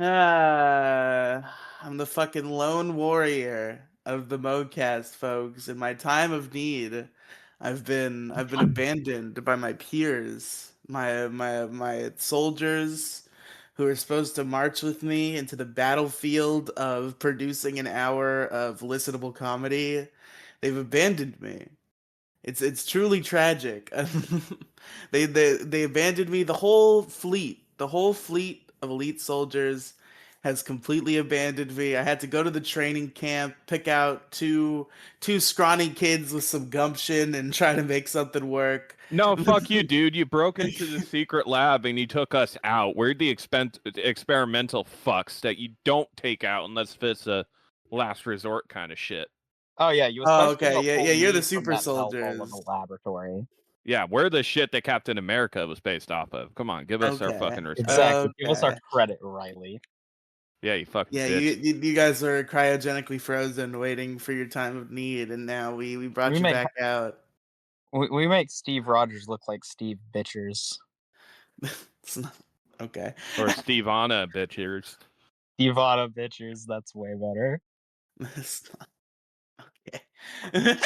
I'm the fucking lone warrior of the Modcast, folks. In my time of need, I've been abandoned by my peers, my soldiers who are supposed to march with me into the battlefield of producing an hour of listenable comedy. They've abandoned me. It's truly tragic. They abandoned me. The whole fleet of elite soldiers has completely abandoned me. I had to go to the training camp, pick out two scrawny kids with some gumption, and try to make something work. No, fuck you, dude. You broke into the secret lab and you took us out. We're the experimental fucks that you don't take out unless it's a last resort kind of shit. Oh yeah, you Oh, especially okay, don't yeah, pull yeah, you're me the from super that hellhole of soldiers. a laboratory. Yeah, we're the shit that Captain America was based off of. Come on, give us our Okay, fucking respect. Exactly. Give us our okay. credit, Riley. Yeah, you fucking Yeah, bitch. you guys were cryogenically frozen, waiting for your time of need, and now we brought We you make back out. we make Steve Rogers look like Steve Bitchers. It's not okay. Or Stevana, bitchers. Stevana Bitchers, that's way better. It's not okay.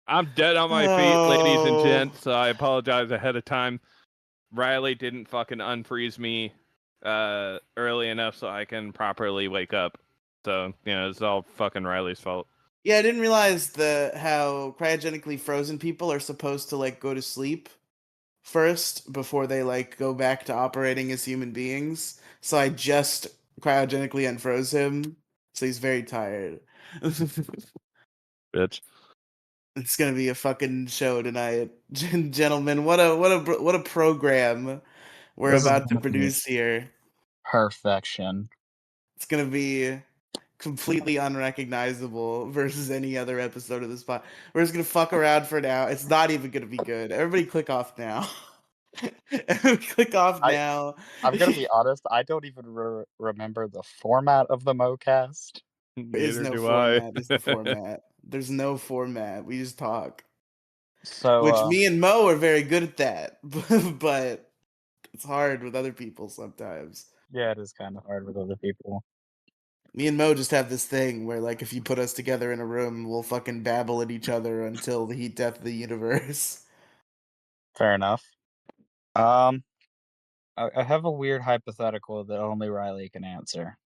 I'm dead on my feet, ladies and Oh, gents. So I apologize ahead of time. Riley didn't fucking unfreeze me early enough so I can properly wake up. So, it's all fucking Riley's fault. yeah, I didn't realize how cryogenically frozen people are supposed to like go to sleep first before they like go back to operating as human beings. So I just cryogenically unfroze him, so he's very tired. Bitch. It's gonna be a fucking show tonight, gentlemen. What a program we're This is about to gonna be produce here. perfection. It's gonna be completely unrecognizable versus any other episode of this pod. We're just gonna fuck around for now. It's not even gonna be good. Everybody, click off now. Everybody click off I now. I'm gonna be honest. I don't even remember the format of the MoCast. There is Neither no do I. format. Is the format. There's no format. We just talk. So Which me and Mo are very good at that, but it's hard with other people sometimes. yeah, it is kind of hard with other people. Me and Mo just have this thing where, like, if you put us together in a room, we'll fucking babble at each other until the heat death of the universe. Fair enough. Um, I have a weird hypothetical that only Riley can answer.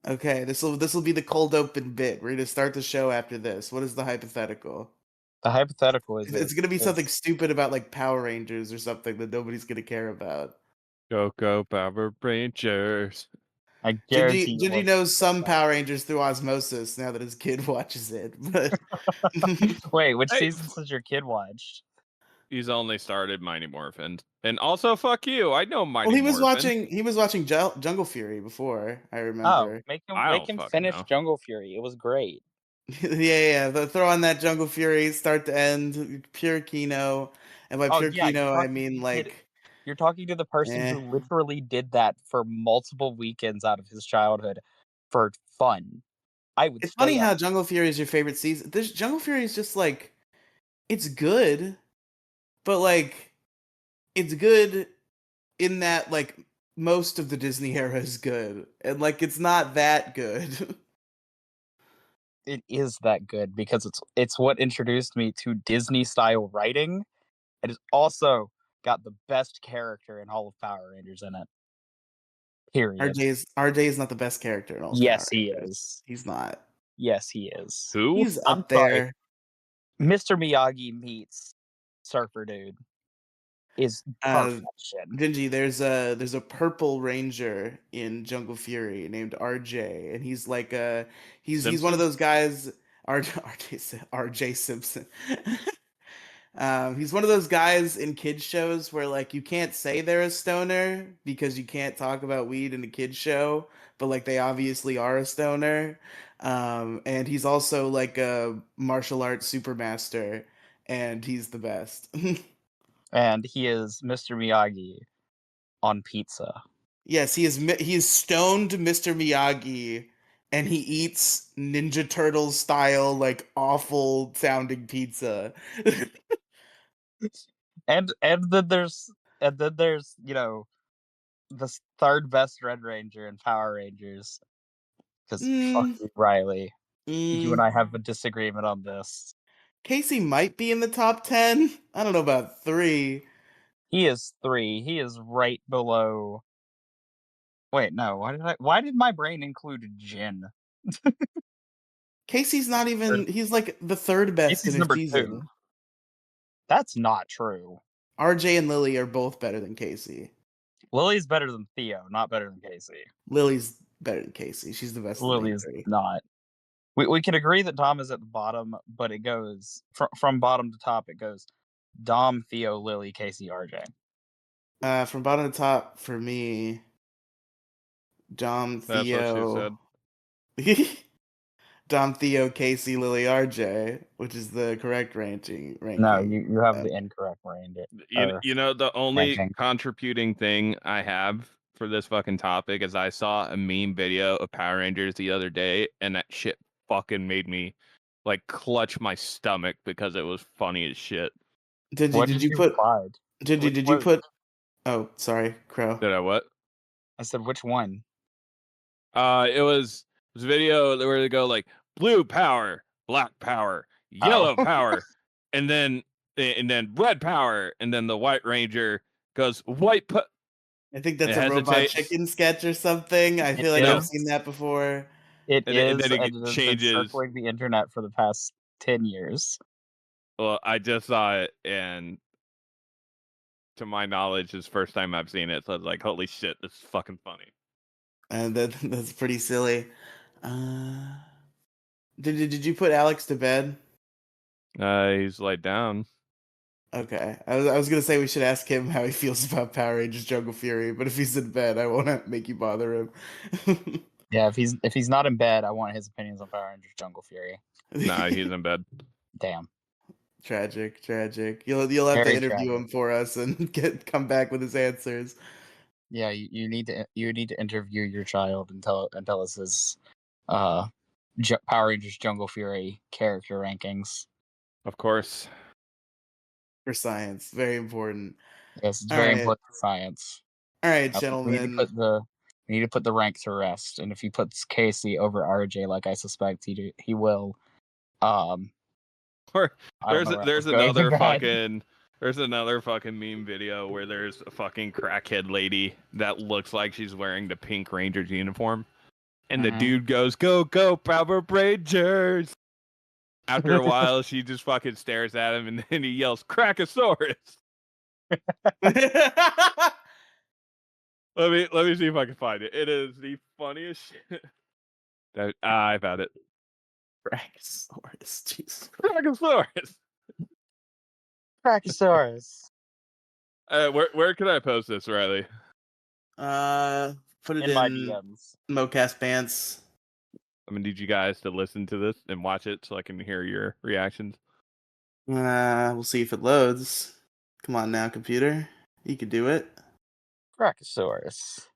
Okay, this will be the cold open bit. We're gonna start the show after this. What is the hypothetical? The hypothetical is It's gonna be something stupid about like Power Rangers or something that nobody's gonna care about. Go Power Rangers. I guarantee you Gingy won't. knows some Power Rangers through osmosis now that his kid watches it, but Wait, which Hey, seasons has your kid watched? he's only started Mighty Morphin. And also, fuck you. I know Mighty well, Morphin. he was watching Jungle Fury before. I Oh, remember. I make don't him fucking finish know. Jungle Fury. It was great. Yeah. Throw on that Jungle Fury, start to end, pure Kino, and by Oh pure yeah, Kino I mean like, you're talking to the person eh. who literally did that for multiple weekends out of his childhood for fun. I would It's funny stay up. how Jungle Fury is your favorite season. This Jungle Fury is just like, it's good, but like, it's good in that like most of the Disney era is good, and like it's not that good. It is that good because it's what introduced me to Disney style writing. It has also got the best character in all of Power Rangers in it. Period. RJ is not the best character in all of Power Yes, he Rangers. is. He's not. Yes, he is. Who? He's I'm up sorry. there. Mr. Miyagi meets Surfer Dude is Uh, perfection. Gingy, there's a purple ranger in Jungle Fury named RJ, and he's like he's one of Simpson? those guys. RJ Simpson. He's one of those guys in kids shows where like you can't say they're a stoner because you can't talk about weed in a kids show, but like they obviously are a stoner. And he's also like a martial arts supermaster, and he's the best. And he is Mr. Miyagi on pizza. Yes, he is stoned Mr. Miyagi, and he eats Ninja Turtles style like awful sounding pizza. And then there's the third best Red Ranger in Power Rangers. Because fuck Mm, you, Riley. You and mm. I have a disagreement on this. Casey might be in the top 10. I don't know about 3. He is 3. He is right below. Wait, no. Why did my brain include Jin? Casey's not even. He's like the third best in Casey's his number 2. season. That's not true. RJ and Lily are both better than Casey. Lily's better than Theo, not better than Casey. Lily's better than Casey. She's the best of the main Lily's 3. not. We can agree that Dom is at the bottom, but it goes from bottom to top. It goes Dom, Theo, Lily, Casey, RJ. From bottom to top for me, Dom, That's what she said. Theo, Dom, Theo, Casey, Lily, RJ, which is the correct ranking. No, you have the incorrect range. You know, the only ranking. contributing thing I have for this fucking topic is I saw a meme video of Power Rangers the other day, and that shit fucking made me like clutch my stomach because it was funny as shit. What Did did you you put? find? Did you put? Oh, sorry, Crow. Did I what? I said which one? It was a video where they go like blue power, black power, yellow Oh. power, and then red power, and then the White Ranger goes white. I think that's It a Robot hesitates. Chicken sketch or something. I It feel like I've is. seen that before. It And is, then and it it has been changes. circling the internet for the past 10 years. Well, I just saw it, and to my knowledge, it's the first time I've seen it. So I was like, "Holy shit, this is fucking funny." And that's pretty silly. Did you put Alex to bed? He's laid down. Okay, I was gonna say we should ask him how he feels about Power Rangers Jungle Fury, but if he's in bed, I won't make you bother him. Yeah, if he's not in bed, I want his opinions on Power Rangers Jungle Fury. Nah, he's in bed. Damn. Tragic. You'll have to Very interview tragic. him for us and come back with his answers. Yeah, you need to interview your child and tell us his Power Rangers Jungle Fury character rankings. Of course. For science, very important. Yes, it's All very right, important for science. all right, We need to gentlemen. put the rank to rest. And if he puts Casey over RJ, like I suspect he will, Or I don't know where I was there's going another with that. fucking meme video where there's a fucking crackhead lady that looks like she's wearing the Pink Rangers uniform, and the Mhm. dude goes, "Go go Power Rangers!" After a while, she just fucking stares at him, and then he yells, "Crackosaurus!" Let me see if I can find it. It is the funniest shit. I found it. Brachiosaurus, Jesus. Crackosaurus. Brachiosaurus. Where can I post this, Riley? Put it In my in DMs. Mocast Pants. I'm gonna need you guys to listen to this and watch it so I can hear your reactions. We'll see if it loads. Come on now, computer. You can do it. Brachiosaurus.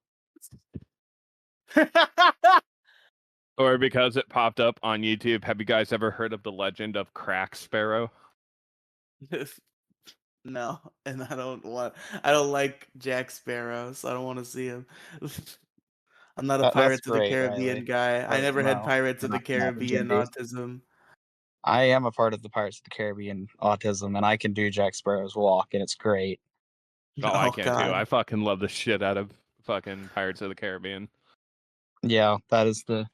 Or because it popped up on YouTube, have you guys ever heard of the legend of Crack Sparrow? No, and I don't like Jack Sparrow, so I don't want to see him. I'm not a That's Pirates of the great, Caribbean Riley. guy. I But never had no, Pirates we're of the not Caribbean opportunities. autism. I am a part of the Pirates of the Caribbean autism, and I can do Jack Sparrow's walk, and it's great. Oh, I Oh can too. God. I fucking love the shit out of fucking Pirates of the Caribbean. Yeah, that is the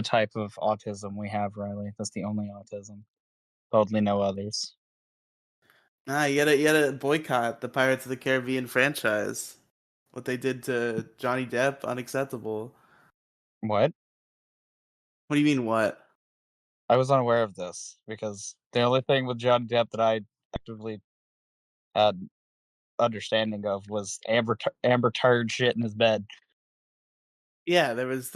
type of autism we have, Riley. That's the only autism. Totally no others. Nah, you gotta boycott the Pirates of the Caribbean franchise. What they did to Johnny Depp, unacceptable. What? What do you mean, what? I was unaware of this because the only thing with Johnny Depp that I actively had understanding of was Amber Turd shit in his bed. Yeah, there was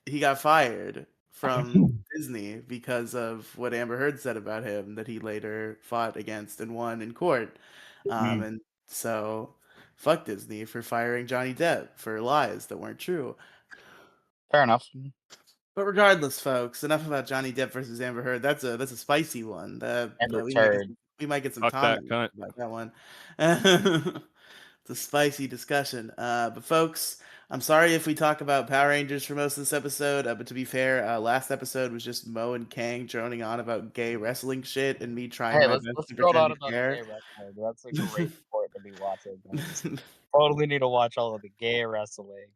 he got fired from Disney because of what Amber Heard said about him that he later fought against and won in court. And so fuck Disney for firing Johnny Depp for lies that weren't true. Fair enough. But regardless, folks, enough about Johnny Depp versus Amber Heard. That's a spicy one. Amber We Turd. might get some Fuck time that cunt. about that one. It's a spicy discussion. But folks, I'm sorry if we talk about Power Rangers for most of this episode. But to be fair, last episode was just Mo and Kang droning on about gay wrestling shit, and me trying Hey, my let's best to throw it pretend on to about care. gay wrestling. That's a great sport to be watching, guys. Totally need to watch all of the gay wrestling.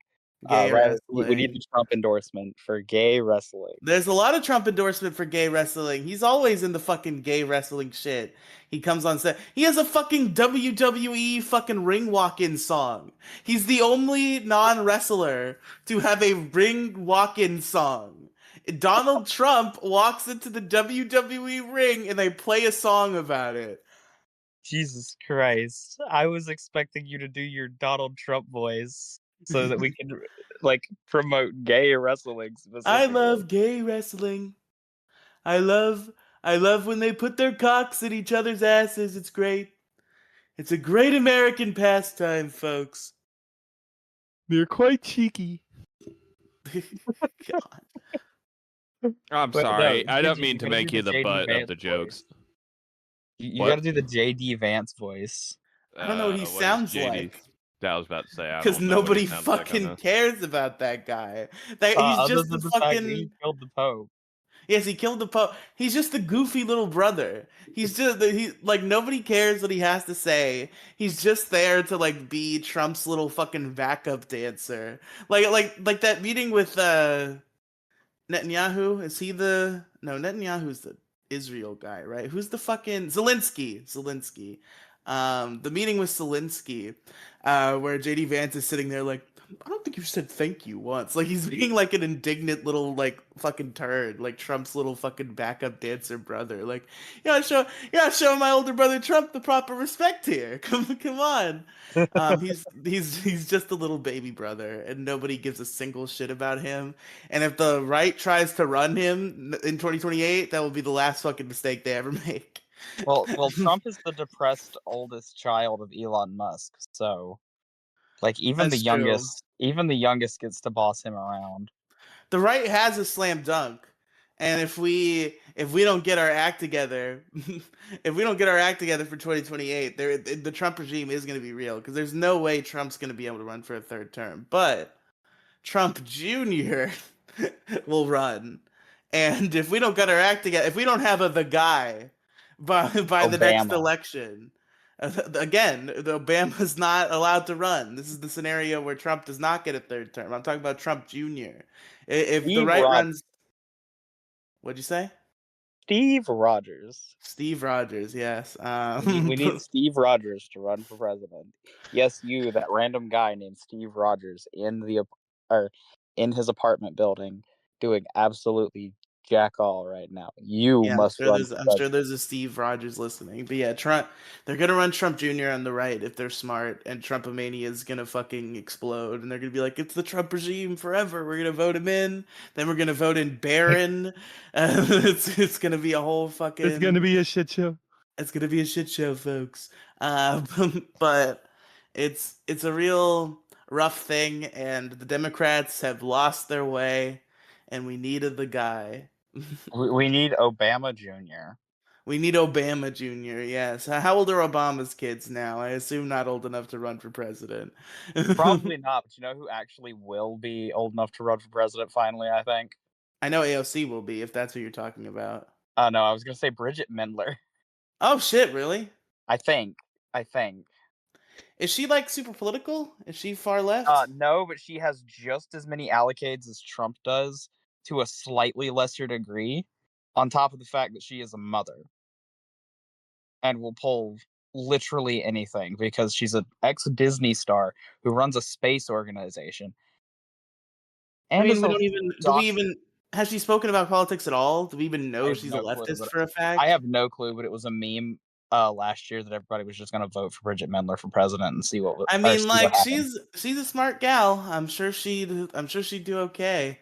Gay Right, we need wrestling. the Trump endorsement for gay wrestling. There's a lot of Trump endorsement for gay wrestling. He's always in the fucking gay wrestling shit. He comes on set. He has a fucking WWE fucking ring walk-in song. He's the only non-wrestler to have a ring walk-in song. Donald Trump walks into the WWE ring and they play a song about it. Jesus Christ. I was expecting you to do your Donald Trump voice so that we could like promote gay wrestling I specifically. love gay wrestling. I love I love when they put their cocks in each other's asses. It's great. It's a great American pastime, folks. They're quite cheeky. God. I'm But no, sorry. I don't mean you to gotta do make the you the JD butt of Vance the jokes. voice. You What? gotta do the JD Vance voice. I don't know what he What is sounds JD? like I was about to say I because don't know what he nobody sounds like on fucking this. cares about that guy. That he's Other just than the the fact that he fucking killed the Pope. yes, he killed the Pope. He's just the goofy little brother. He's just he like nobody cares what he has to say. He's just there to like be Trump's little fucking backup dancer. Like that meeting with Netanyahu? Is he the no? Netanyahu's the Israel guy, right? Who's the fucking Zelensky? Zelensky. The meeting with Zelensky, where JD Vance is sitting there like, I don't think you said thank you once. Like he's being like an indignant little like fucking turd, like Trump's little fucking backup dancer brother. Like, show my older brother Trump the proper respect here. Come on. He's just a little baby brother, and nobody gives a single shit about him. And if the right tries to run him in 2028, that will be the last fucking mistake they ever make. Well, Trump is the depressed oldest child of Elon Musk, so like That's true. even the youngest gets to boss him around. The right has a slam dunk. And if we don't get our act together, if we don't get our act together for 2028, the Trump regime is going to be real because there's no way Trump's going to be able to run for a third term. But Trump Jr. will run. And if we don't get our act together, if we don't have the guy by the next Obama. election, again, the Obama's not allowed to run. This is the scenario where Trump does not get a third term. I'm talking about Trump Jr. If the Steve right Rogers. runs, what'd you say? Steve Rogers. Steve Rogers, yes. We need Steve Rogers to run for president. Yes, you, that random guy named Steve Rogers or in his apartment building doing absolutely jack all right now. You Yeah, I'm must sure run there's for I'm sure president. there's a Steve Rogers listening. But yeah, Trump they're gonna run Trump Jr. on the right if they're smart, and Trumpomania is gonna fucking explode, and they're gonna be like, it's the Trump regime forever. We're gonna vote him in, then we're gonna vote in Barron. It's gonna be a whole It's fucking gonna be a shit show. it's gonna be a shit show, folks. Uh, but it's a real rough thing, and the Democrats have lost their way, and we needed the guy. We need Obama Jr. We need Obama Jr. Yes. How old are Obama's kids now? I assume not old enough to run for president. Probably not, but you know who actually will be old enough to run for president finally, I think? I know AOC will be if that's what you're talking about. No, I was gonna say Bridget Mendler. Oh shit, really? I think. I think. Is she like super political? Is she far left? No, but she has just as many allocates as Trump does, to a slightly lesser degree, on top of the fact that she is a mother and will pull literally anything because she's an ex-Disney star who runs a space organization I and mean, is we a don't even do we doc. even has she spoken about politics at all? Do we even I know have she's a no clue, leftist but for a I fact? have no clue, but it was a meme last year that everybody was just going to vote for Bridget Mendler for president and I mean, see what like happened. she's a smart gal. I'm sure she'd do okay.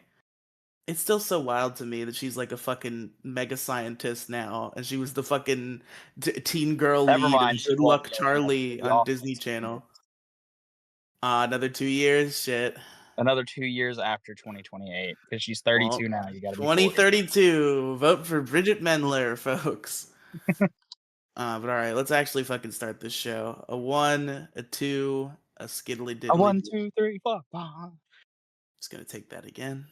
It's still so wild to me that she's like a fucking mega scientist now, and she was the fucking teen girl Never lead of mind, she Good won't Luck be old enough to Charlie be on office Disney in 2 years. Channel. Another 2 years, shit. Another 2 years after 2028 because she's Well, 32 now. You got to be 40. 2032, vote for Bridget Mendler, folks. But all right, let's actually fucking start this show. A 1, a 2, a skiddly A diddly. 1, 2, 3, 4, 5. Just gonna take that again.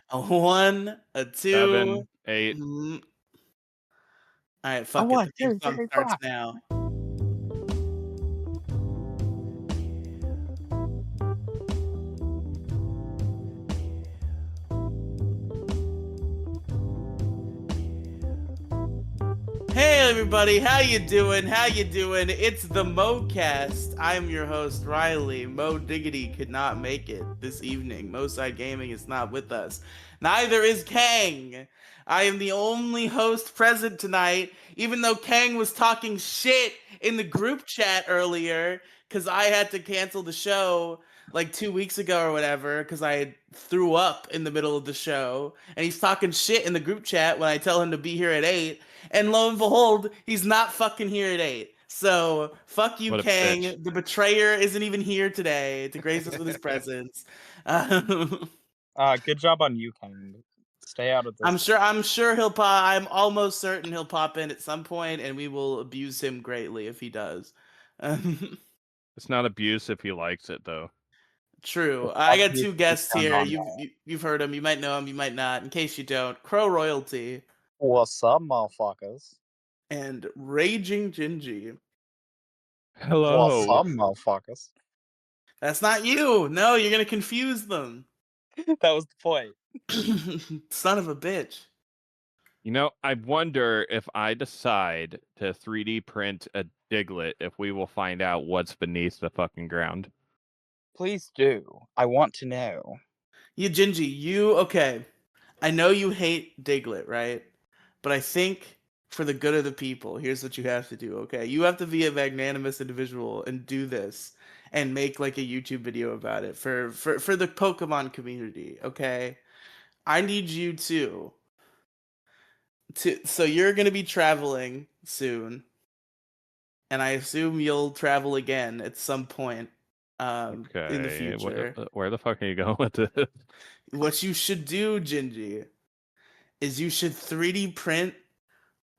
A 1, a 2. 7, 8. All right, A fuck it. 1, The theme 2, song 3, starts 4. now. Hey everybody, how you doing? How you doing? It's the MoCast. I'm your host Riley. Mo Diggity could not make it this evening. Moside Gaming is not with us. Neither is Kang. I am the only host present tonight, even though Kang was talking shit in the group chat earlier because I had to cancel the show like 2 weeks ago or whatever because I threw up in the middle of the show. And he's talking shit in the group chat when I tell him to be here at 8. And lo and behold, he's not fucking here at 8. So, fuck you, What a bitch. Kang. The betrayer isn't even here today to grace us with his presence. Um, Good job on you, King. Stay out of I'm this. sure. I'm sure he'll pop. I'm almost certain he'll pop in at some point, and we will abuse him greatly if he does. It's not abuse if he likes it, though. True. It's I got two obviously guests turned here. on You've by it. you've heard him. You might know him. You might not. In case you don't, Crow Royalty What's up, motherfuckers? and Raging Gingy. What's Hello. up, motherfuckers? That's not you. No, you're gonna confuse them. That was the point. Son of a bitch. You know, I wonder if I decide to 3D print a Diglett, if we will find out what's beneath the fucking ground. Please do. I want to know. You Gingy, okay. I know you hate Diglett, right? But I think for the good of the people, here's what you have to do, okay? You have to be a magnanimous individual and do this and make like a YouTube video about it for the Pokemon community, okay? I need you to so you're going to be traveling soon, and I assume you'll travel again at some point in the Okay, future. where the fuck are you going with this? What you should do, Gingy, is you should 3D print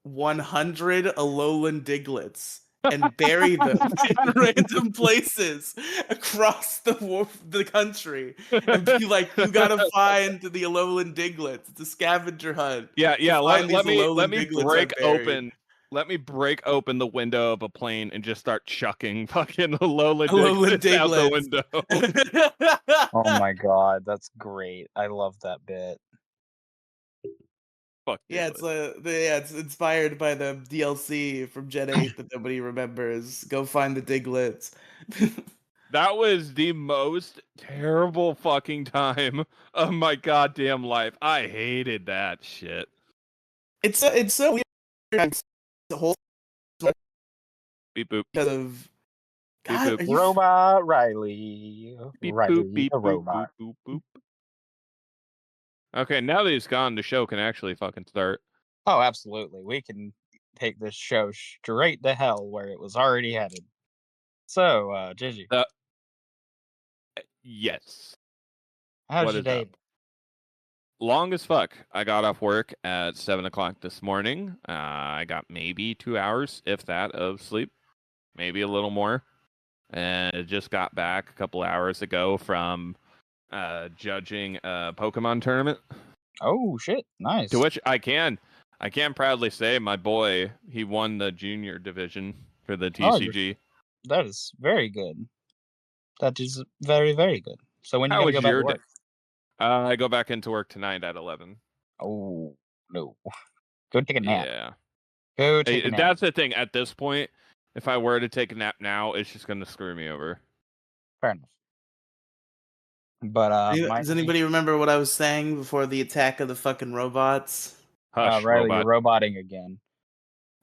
100 Alolan Diglets and bury them in random places across the country and be like, you gotta find the Alolan Diglets. It's a scavenger hunt to Yeah. find these Let Alolan me Diglets I've break buried. open. Let me break open the window of a plane and just start chucking fucking Lola Alolan Diglets out the Diglets. window. Oh my god, that's great. I love that bit. Fuck Yeah, Diglett. it's inspired by the DLC from Gen 8 that nobody remembers. Go find the Diglets. That was the most terrible fucking time of my goddamn life. I hated that shit. It's so weird. It's the whole Beep boop. because of Beep God. boop. Are you? Robot Riley. Beep boop Riley beep the boop boop robot. boop boop. Okay, now that he's gone, the show can actually fucking start. Oh, absolutely. We can take this show straight to hell where it was already headed. So, Gigi, Uh, yes. how's What your is up? day? Long as fuck. I got off work at 7 o'clock this morning. I got maybe 2 hours, if that, of sleep, maybe a little more, and just got back a couple hours ago from judging a Pokemon tournament. Oh shit, nice. To which I can proudly say my boy, he won the junior division for the Oh, TCG. that is very good. That is very, very good. So when you How gonna was go back to your day? work? I go back into work tonight at 11. Oh no. Go take a nap. Yeah. Go take a nap. That's the thing. At this point, if I were to take a nap now, it's just gonna screw me over. Fair enough. But Does anybody remember what I was saying before the attack of the fucking robots? Hush, Riley, you're robot. roboting again.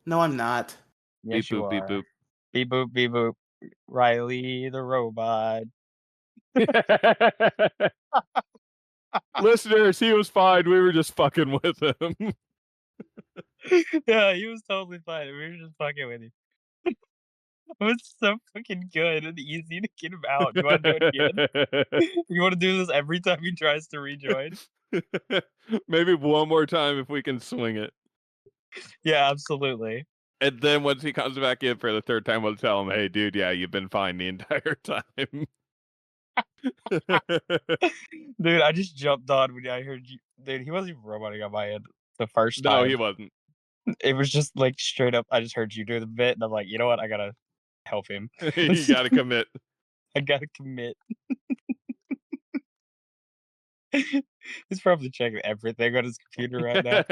No, I'm not. Yes, Beep you boop, beep are. boop. Beep boop, beep boop. Riley the robot. Listeners, he was fine. We were just fucking with him. Yeah, he was totally fine. We were just fucking with you. It was so fucking good and easy to get him out. Do you want to do it again? You want to do this every time he tries to rejoin? Maybe one more time if we can swing it. Yeah, absolutely. And then once he comes back in for the third time, we'll tell him, "Hey, dude, yeah, you've been fine the entire time." Dude, I just jumped on when I heard you. Dude, he wasn't even roboting on my end the first No, time. he wasn't. It was just like straight up. I just heard you do the bit, and I'm like, you know what? I gotta help him. You gotta commit. I gotta commit. He's probably checking everything on his computer right now.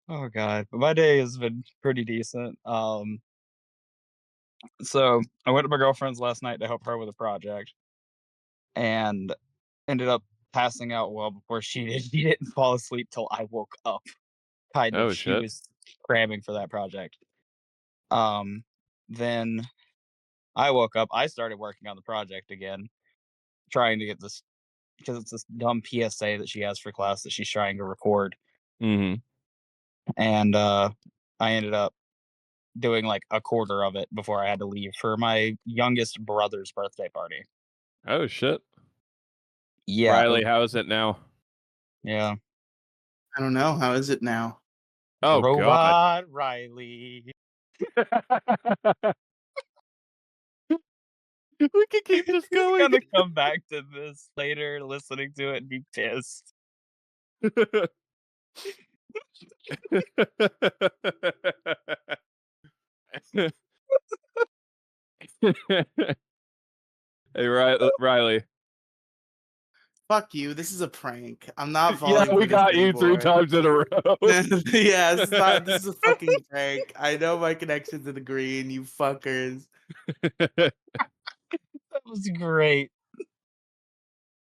Oh god, but my day has been pretty decent. So I went to my girlfriend's last night to help her with a project, and ended up passing out well before she did. She didn't fall asleep till I woke up. Kind of. Oh She shit. was cramming for that project. Um, then I woke up. I started working on the project again, trying to get this because it's this dumb PSA that she has for class that she's trying to record, Mhm. and I ended up doing like a quarter of it before I had to leave for my youngest brother's birthday party. Oh shit. Yeah, it was, Riley, how is it now? yeah. I don't know. How is it now? Oh god. Robot Riley. We can keep this He's going. gonna come back to this later, listening to it, and be pissed. Hey, Riley. Fuck you. This is a prank. I'm not Yeah, falling we for this got you 3 anymore. times in a row. Yeah, this is not. This is a fucking prank. I know my connection's in the green. You fuckers. That was great.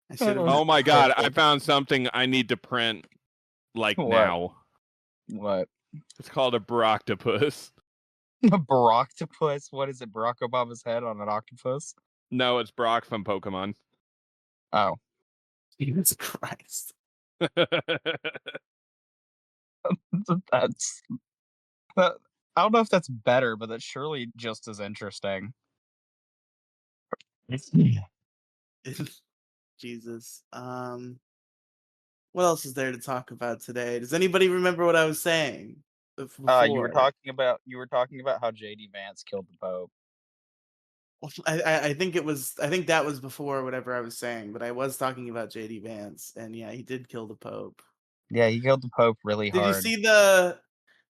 I should That have was Oh done. my god, I perfect. found something I need to print, like, What? now. What? It's called a Broctopus. Baroctopus? What is it? Barack Obama's head on an octopus? No, it's Brock from Pokemon. Oh, Jesus Christ. that's that. I don't know if that's better, but that's surely just as interesting. Jesus. What else is there to talk about today? Does anybody remember what I was saying before? You were talking about how JD Vance killed the Pope. Well, I think it was. I think that was before whatever I was saying, but I was talking about JD Vance, and yeah, he did kill the Pope. Yeah, he killed the Pope really Did you hard. see the?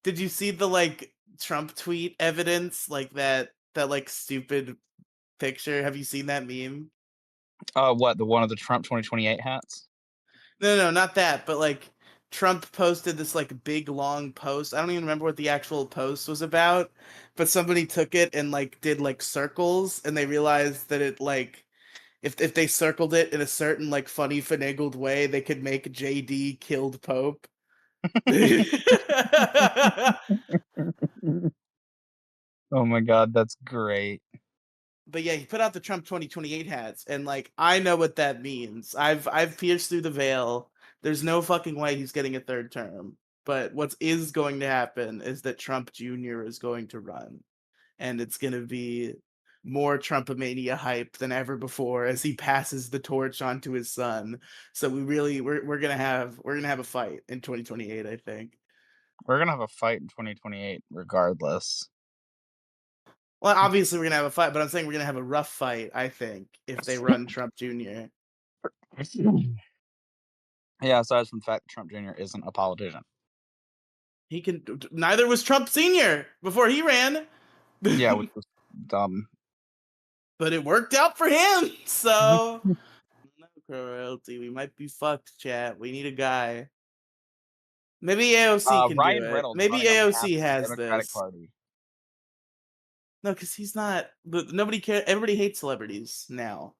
Did you see the like Trump tweet evidence, like that like stupid picture? Have you seen that meme? What, the one of the Trump 2028 hats? No, not that, but like Trump posted this like big long post. I don't even remember what the actual post was about, but somebody took it and like did like circles and they realized that it like if they circled it in a certain like funny finagled way, they could make JD killed Pope. Oh my god, that's great. But yeah, he put out the Trump 2028 hats, and like I know what that means. I've pierced through the veil. There's no fucking way he's getting a third term. But what is going to happen is that Trump Jr. is going to run, and it's going to be more Trumpomania hype than ever before as he passes the torch on to his son. So we're gonna have a fight in 2028, I think. We're gonna have a fight in 2028 regardless. Well, obviously we're gonna have a fight, but I'm saying we're gonna have a rough fight, I think, if they run Trump Jr. Yeah, aside from the fact that Trump Jr. isn't a politician. He can. Neither was Trump Sr. before he ran, Yeah, which was dumb. but it worked out for him. So no cruelty. We might be fucked, chat. We need a guy. Maybe AOC can do Ryan it. Reynolds Maybe running on behalf AOC of the has Democratic this. Party. No, because he's not. But nobody cares. Everybody hates celebrities now.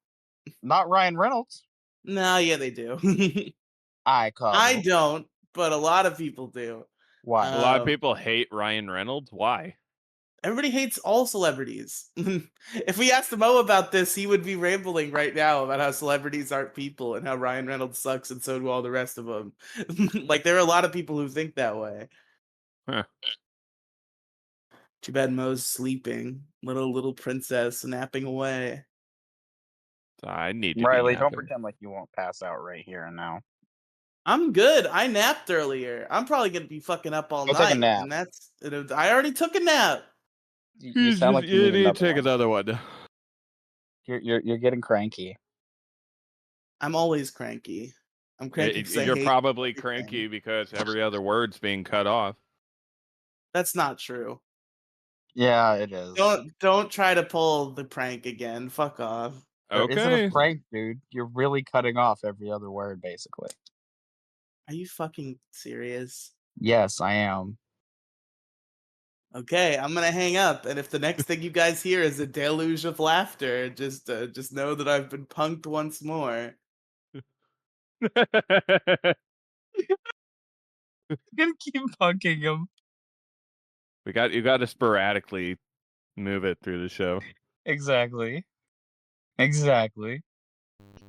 Not Ryan Reynolds. No, yeah, they do. I I cuddle. don't, but a lot of people do. Why? A lot of Um, people hate Ryan Reynolds. Why? Everybody hates all celebrities. If we asked Mo about this, he would be rambling right now about how celebrities aren't people and how Ryan Reynolds sucks and so do all the rest of them. Like there are a lot of people who think that way. Huh. Too bad Mo's sleeping. Little princess napping away. I need to be Riley, don't napping. pretend like you won't pass out right here and now. I'm good. I napped earlier. I'm probably gonna be fucking up all Go take a night, nap. and I already took a nap. You sound like you You need need to another take one. another one. You're getting cranky. I'm always cranky. I'm cranky because I You're hate probably everything. cranky because every other word's being cut off. That's not true. Yeah, it is. Don't try to pull the prank again. Fuck off. There isn't a Okay. prank, dude. You're really cutting off every other word, basically. Are you fucking serious? Yes, I am. Okay, I'm gonna hang up, and if the next thing you guys hear is a deluge of laughter, just know that I've been punked once more. Gonna keep punking him. You got to sporadically move it through the show. Exactly. Exactly.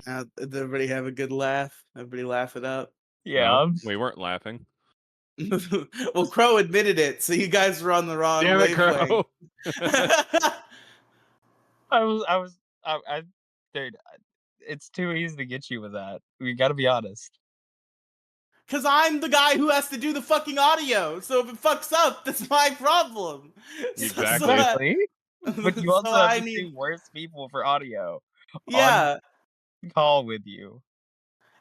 Did everybody have a good laugh? Everybody laugh it up. No, Yeah. we weren't laughing. Well, Crow admitted it, so you guys were on the wrong Damn it, wavelength. Crow. I dude, it's too easy to get you with that. We gotta be honest. Cause I'm the guy who has to do the fucking audio, so if it fucks up, that's my problem. So, so, Exactly. I, Exactly. But you so also have I the two need, worst people for audio on yeah. call with you.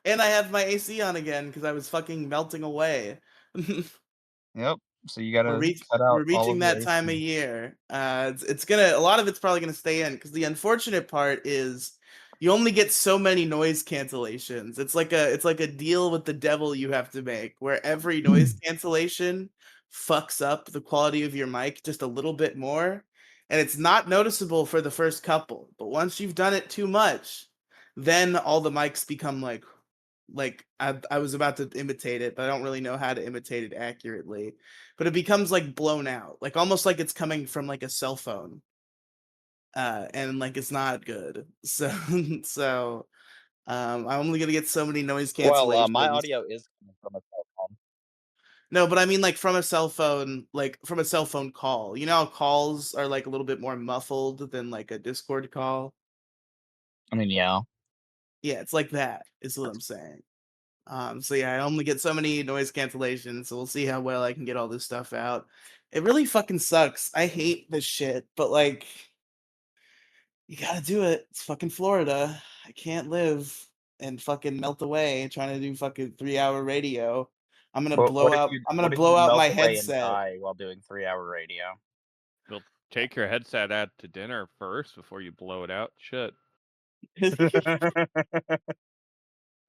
And I have my AC on again because I was fucking melting away. Yep. So you we're gotta reach cut we're out all reaching of your that time of AC. year. It's gonna a lot of it's probably gonna stay in because the unfortunate part is you only get so many noise cancellations. It's like a deal with the devil you have to make where every noise cancellation fucks up the quality of your mic just a little bit more. And it's not noticeable for the first couple, but once you've done it too much, then all the mics become like I was about to imitate it, but I don't really know how to imitate it accurately. But it becomes like blown out, like almost like it's coming from like a cell phone, and like it's not good. So I'm only gonna get so many noise Well, my cancellations. audio is coming from a cell phone. No, but I mean like from a cell phone, like from a cell phone call. You know how calls are like a little bit more muffled than like a Discord call? I mean, yeah. Yeah, it's like that, is what I'm saying. So yeah, I only get so many noise cancellations, so we'll see how well I can get all this stuff out. It really fucking sucks. I hate this shit, but like, you gotta do it. It's fucking Florida. I can't live and fucking melt away trying to do fucking 3 hour radio. I'm gonna blow out. I'm gonna what if you blow out melt my away and headset. die while doing 3-hour radio? You'll take your headset out to dinner first before you blow it out. Shit.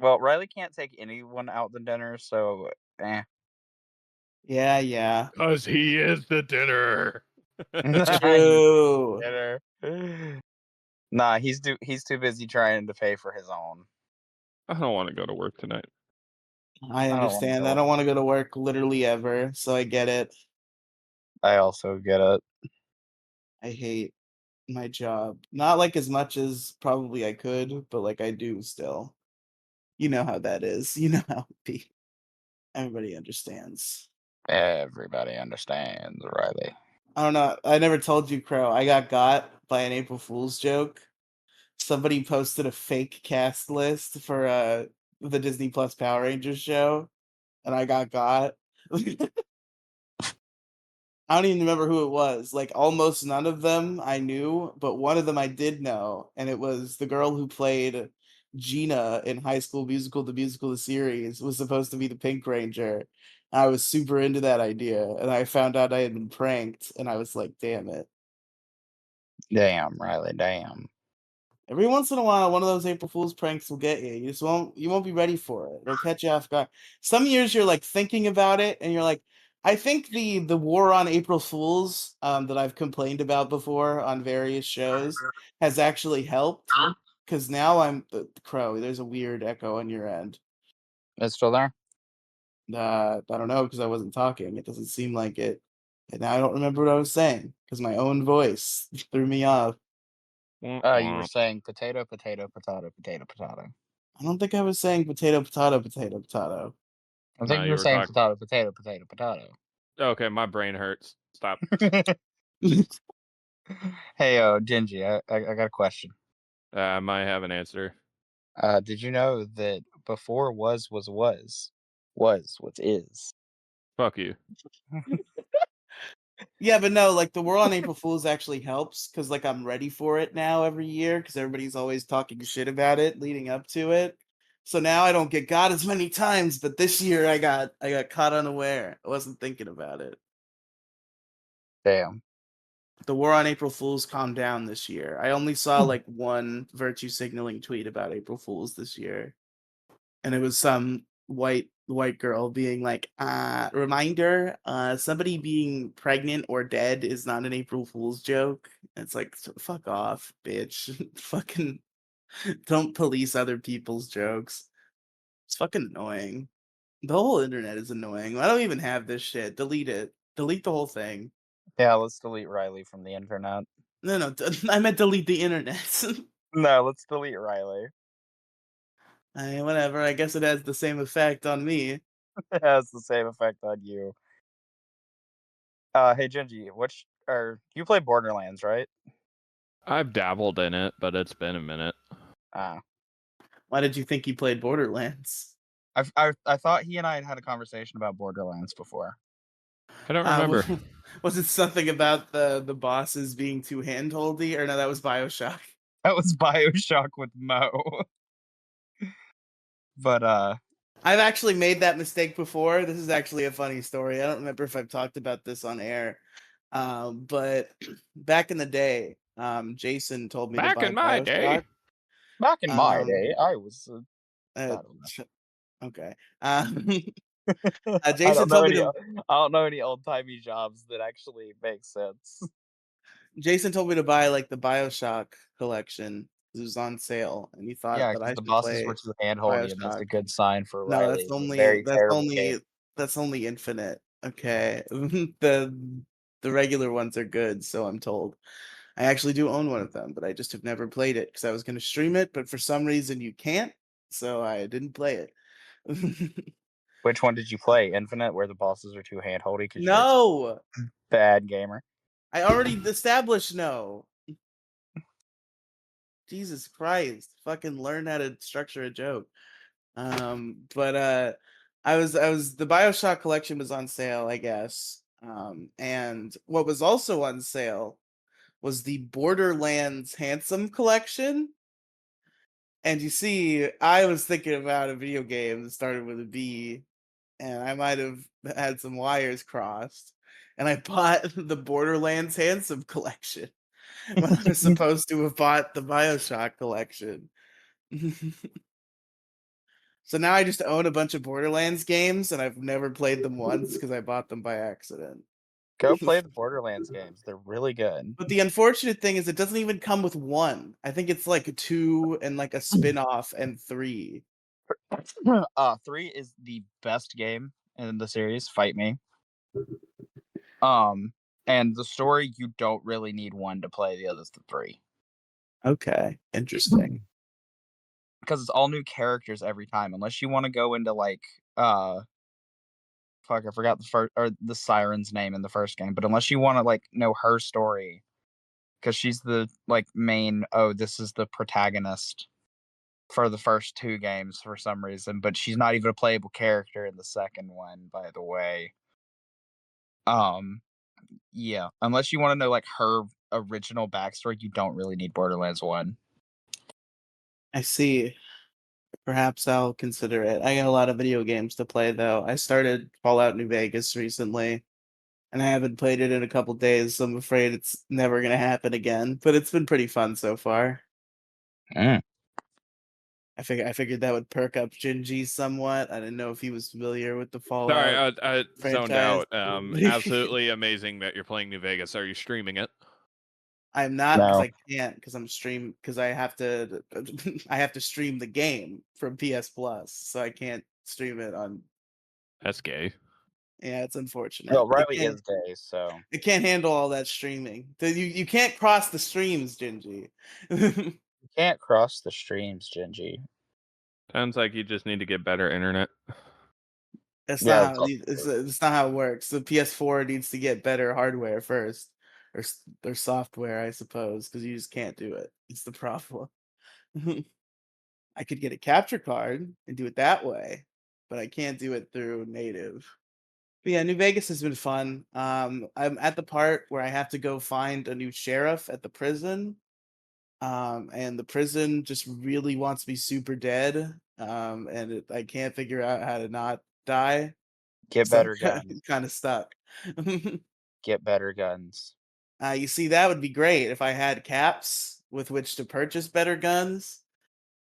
Well, Riley can't take anyone out to dinner, so eh. Yeah, yeah. Because he is the dinner. He's True. dinner. Nah, he's too busy trying to pay for his own. I don't want to go to work tonight. I I don't want to understand. I go. don't want to go to work literally ever, so I get it. I also get it. I hate my job. Not like as much as probably I could, but like I do still. You know how that is. You know how it be. Everybody understands. Everybody understands, Riley. I don't know. I never told you, Crow. I got by an April Fool's joke. Somebody posted a fake cast list for the Disney Plus Power Rangers show, and I got. I don't even remember who it was. Like almost none of them I knew, but one of them I did know, and it was the girl who played Gina in High School Musical, the musical, the series, was supposed to be the Pink Ranger. I was super into that idea, and I found out I had been pranked, and I was like, "Damn it!" Damn, Riley, damn. Every once in a while, one of those April Fool's pranks will get you. You won't be ready for it. It'll catch you off guard. Some years you're like thinking about it and you're like, I think the war on April Fools that I've complained about before on various shows has actually helped because now I'm the Crow. There's a weird echo on your end. It's still there? I don't know because I wasn't talking. It doesn't seem like it. And now I don't remember what I was saying because my own voice threw me off. Womp You were womp. saying potato, potato, potato, potato, potato. I don't think I was saying potato, potato, potato, potato. I No, think you you were were saying talking. potato, potato, potato, potato. Okay, my brain hurts. Stop. Hey, Gingy, I got a question. I might have an answer. Did you know that before was was? Was what is. Fuck you. Yeah, but no, like the World on April Fools actually helps because like I'm ready for it now every year because everybody's always talking shit about it leading up to it. So now I don't get got as many times, but this year I got caught unaware. I wasn't thinking about it. Damn. The War on April Fools calmed down this year. I only saw like one virtue signaling tweet about April Fools this year, and it was some white girl being like, reminder, somebody being pregnant or dead is not an April Fool's joke. It's like, fuck off, bitch. Fucking don't police other people's jokes. It's fucking annoying. The whole internet is annoying. I don't even have this shit. Delete it. Delete the whole thing. Yeah, let's delete Riley from the internet. No, no, I meant delete the internet. No, let's delete Riley. I mean, whatever. I guess it has the same effect on me. It has the same effect on you. Hey Genji, which or you play Borderlands, right? I've dabbled in it, but it's been a minute. Ah. Why did you think he played Borderlands? I thought he and I had a conversation about Borderlands before. I don't remember. Was it something about the bosses being too handholdy, or no? That was Bioshock. That was BioShock with Mo. But I've actually made that mistake before. This is actually a funny story. I don't remember if I've talked about this on air, but back in the day, Jason told me to Back buy in my Bioshock. day. back in my Um, day, I was uh, I don't know. okay. I Jason don't know told me any to I don't know any old timey jobs that actually make sense. Jason told me to buy like the Bioshock collection. It was on sale, and he thought Yeah, that because I the should bosses play were too handholdy, and that's Bioshock. a good sign for No, Riley. A very terrible game. that's only Infinite. Okay. The regular ones are good, so I'm told. I actually do own one of them, but I just have never played it because I was gonna stream it, but for some reason you can't, so I didn't play it. Which one did you play? Infinite, where the bosses are too handholdy because you're a No! bad gamer. I already established no. Jesus Christ. Fucking learn how to structure a joke. But I was the BioShock collection was on sale, I guess. And what was also on sale was the Borderlands Handsome collection. And you see, I was thinking about a video game that started with a B, and I might have had some wires crossed. And I bought the Borderlands Handsome collection when I was supposed to have bought the BioShock collection. So now I just own a bunch of Borderlands games, and I've never played them once because I bought them by accident. Go play the Borderlands games. They're really good. But the unfortunate thing is it doesn't even come with one. I think it's like a 2 and like a spin-off and 3. 3 is the best game in the series. Fight me. And the story you don't really need one to play the others the 3 Okay, interesting. because it's all new characters every time. Unless you want to go into like fuck, I forgot the first or the siren's name in the first game. But unless you want to like know her story, because she's the like main. Oh, this is the protagonist for the first 2 games for some reason, but she's not even a playable character in the second one, by the way. Um, yeah, unless you want to know like her original backstory, you don't really need Borderlands 1. I see. Perhaps I'll consider it. I got a lot of video games to play though. I started Fallout New Vegas recently, and I haven't played it in a couple days, so I'm afraid it's never gonna happen again. But it's been pretty fun so far. Mm. I figured that would perk up Jinji somewhat. I didn't know if he was familiar with the Sorry, Fallout I zoned franchise. out. Absolutely amazing that you're playing New Vegas. Are you streaming it? I'm not because No. I can't because I'm stream because I have to I have to stream the game from PS Plus, so I can't stream it on. That's gay. Yeah, it's unfortunate. Well, Riley is gay, so It can't handle all that streaming. You can't cross the streams, Gingy. you can't cross the streams, Genji. Sounds like you just need to get better internet. That's not Yeah, how it's not how it works. The PS4 needs to get better hardware first, or software, I suppose, because you just can't do it. It's the problem. I could get a capture card and do it that way. but I can't do it through native. But yeah, New Vegas has been fun. I'm at the part where I have to go find a new sheriff at the prison. And the prison just really wants me super dead. I can't figure out how to not die. Get So better guns. I'm kind of stuck. Get better guns. You see, that would be great if I had caps with which to purchase better guns.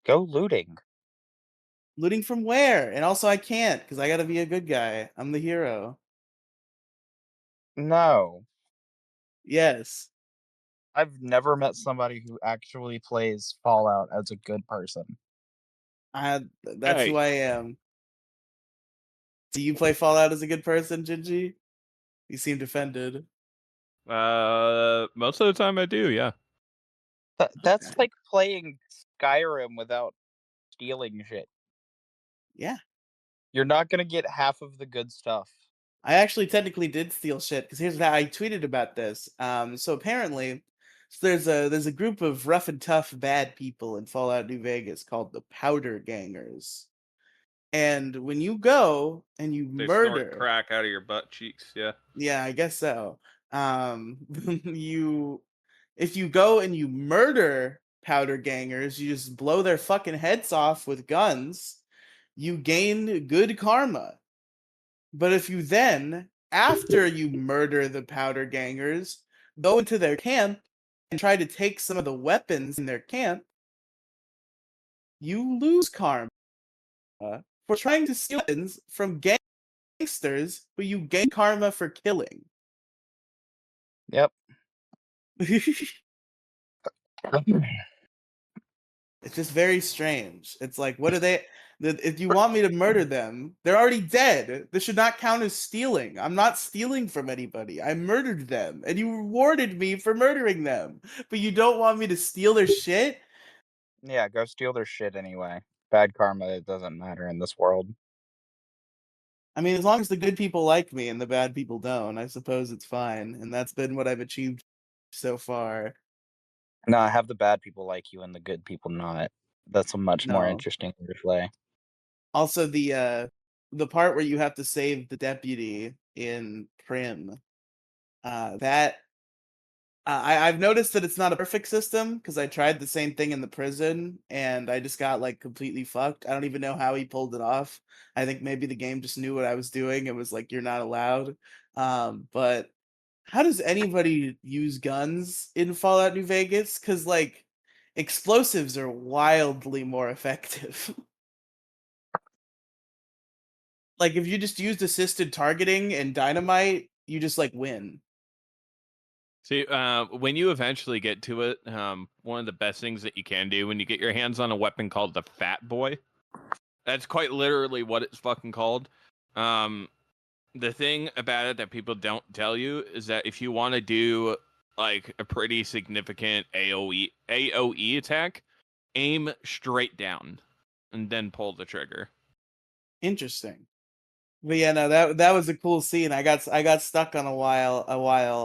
Go looting. Looting from where? And also, I can't because I got to be a good guy. I'm the hero. No. Yes, I've never met somebody who actually plays Fallout as a good person. that's who Hey, I am. Do you play Fallout as a good person, Gingy? You seemed offended. most of the time I do, yeah. That's Okay. like playing Skyrim without stealing shit. Yeah. You're not gonna get half of the good stuff. I actually technically did steal shit because here's what I tweeted about this. So apparently, there's a group of rough and tough bad people in Fallout New Vegas called the Powder Gangers. And when you go and you They snort murder, crack out of your butt cheeks, yeah. yeah, I guess so. You if you go and you murder Powder Gangers, you just blow their fucking heads off with guns. You gain good karma. But if you then, after you murder the powder gangers, go into their camp and try to take some of the weapons in their camp, you lose karma for trying to steal weapons from gangsters who you gain karma for killing. Yep. It's just very strange. It's like, what are they? If you want me to murder them, they're already dead. This should not count as stealing. I'm not stealing from anybody. I murdered them, and you rewarded me for murdering them. But you don't want me to steal their shit? Yeah, go steal their shit anyway. Bad karma, it doesn't matter in this world. I mean, as long as the good people like me and the bad people don't, I suppose it's fine. And that's been what I've achieved so far. No, have the bad people like you and the good people not. That's a much more No. interesting replay. Also, the part where you have to save the deputy in Prim, that I've noticed that it's not a perfect system because I tried the same thing in the prison and I just got like completely fucked. I don't even know how he pulled it off. I think maybe the game just knew what I was doing. It was like you're not allowed. But how does anybody use guns in Fallout New Vegas? Because like explosives are wildly more effective. Like if you just used assisted targeting and dynamite, you just like win. See, when you eventually get to it, one of the best things that you can do when you get your hands on a weapon called the Fat Boy, that's quite literally what it's fucking called. Um, the thing about it that people don't tell you is that if you want to do like a pretty significant AOE attack, aim straight down and then pull the trigger. Interesting. But yeah, no, that was a cool scene. I got stuck on a while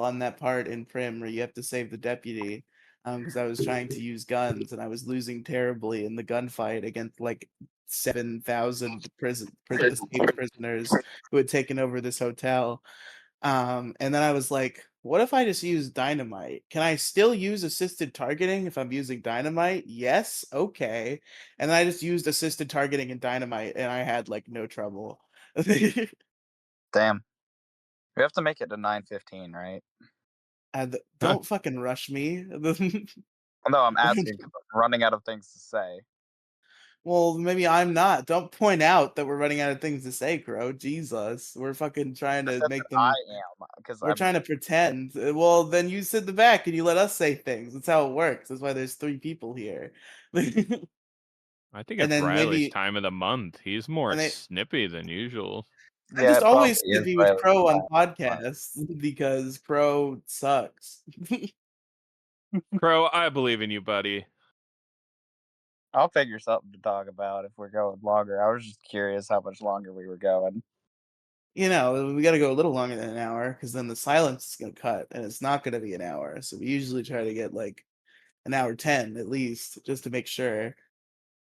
on that part in Prim where you have to save the deputy, because I was trying to use guns and I was losing terribly in the gunfight against like 7,000 escaped prisoners who had taken over this hotel. And then I was like, what if I just use dynamite? Can I still use assisted targeting if I'm using dynamite? Yes, okay. And then I just used assisted targeting and dynamite, and I had like no trouble. Damn. We have to make it to 9:15, right? And Huh. don't fucking rush me. No, I'm asking 'cause I'm running out of things to say. Well, maybe I'm not. Don't point out that we're running out of things to say, Crow. Jesus. We're fucking trying I to said that make I them am because we're I'm trying to pretend. Well, then you sit in the back and you let us say things. That's how it works. That's why there's three people here. And I think it's then Riley's maybe time of the month. He's more and they snippy than usual. I'm yeah, just it probably always is snippy with Riley's Crow on time. podcasts because Crow sucks. Crow, I believe in you, buddy. I'll figure something to talk about if we're going longer. I was just curious how much longer we were going. You know, we got to go a little longer than an hour because then the silence is going to cut and it's not going to be an hour. So we usually try to get like an hour 10 at least just to make sure.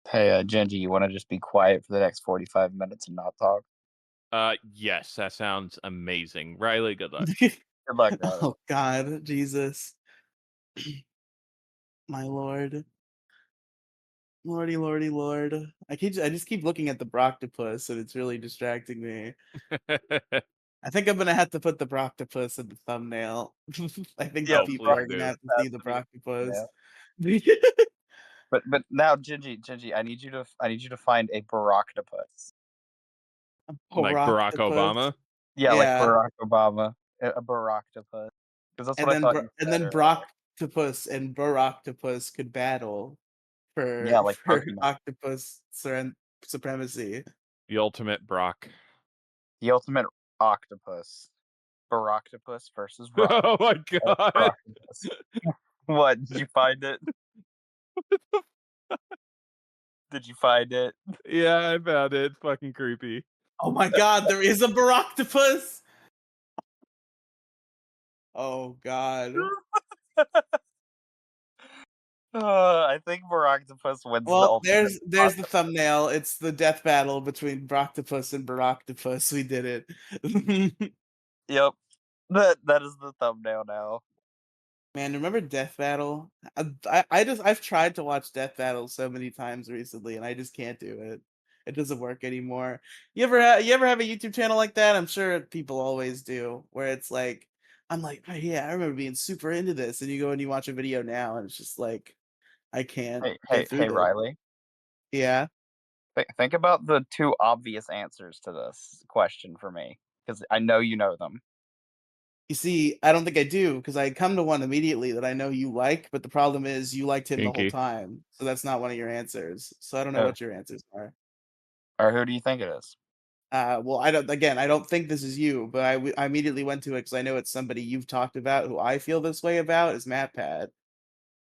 Hey, Genji, you want to just be quiet for the next 45 minutes and not talk? Yes, that sounds amazing. Riley, good luck. Good luck, Riley. Oh God, Jesus, my Lord, Lordy, Lordy, Lord. I just keep looking at the Broctopus, and it's really distracting me. I think I'm gonna have to put the Broctopus in the thumbnail. I think the Yeah, Oh, people please are gonna do. have to has see the to be Broctopus. yeah. But now, Genji, I need you to find a Baroctopus. Like Barack Broctopus. Obama. Yeah, like Yeah, Barack Obama, a Baroctopus. Because that's what I thought you and said then earlier. Broctopus and Baroctopus could battle Yeah, for like for Pokemon. octopus supremacy. The ultimate Brock. The ultimate octopus. Baroctopus versus Oh my god. Rocktopus. What? Did you find it? Did you find it? Yeah, I found it. It's fucking creepy. Oh my God, there is a Baroctopus. Oh God. I think Baroctopus wins the Well, ultimate there's the octopus. thumbnail. It's the death battle between Broctopus and Baroctopus. We did it. Yep. That is the thumbnail now. Man, remember Death Battle? I've tried to watch Death Battle so many times recently, and I just can't do it. It doesn't work anymore. You ever have a YouTube channel like that? I'm sure people always do, where it's like, I'm like, oh, yeah, I remember being super into this, and you go and you watch a video now, and it's just like, I can't get through Hey, this. Riley. Yeah. Think about the two obvious answers to this question for me, because I know you know them. You see, I don't think I do because I come to one immediately that I know you like, but the problem is you liked him the whole Kinky. time, so that's not one of your answers. So I don't know Uh, what your answers are. or who do you think it is? Well, I don't. Again, I don't think this is you, but I immediately went to it because I know it's somebody you've talked about who I feel this way about is MatPat.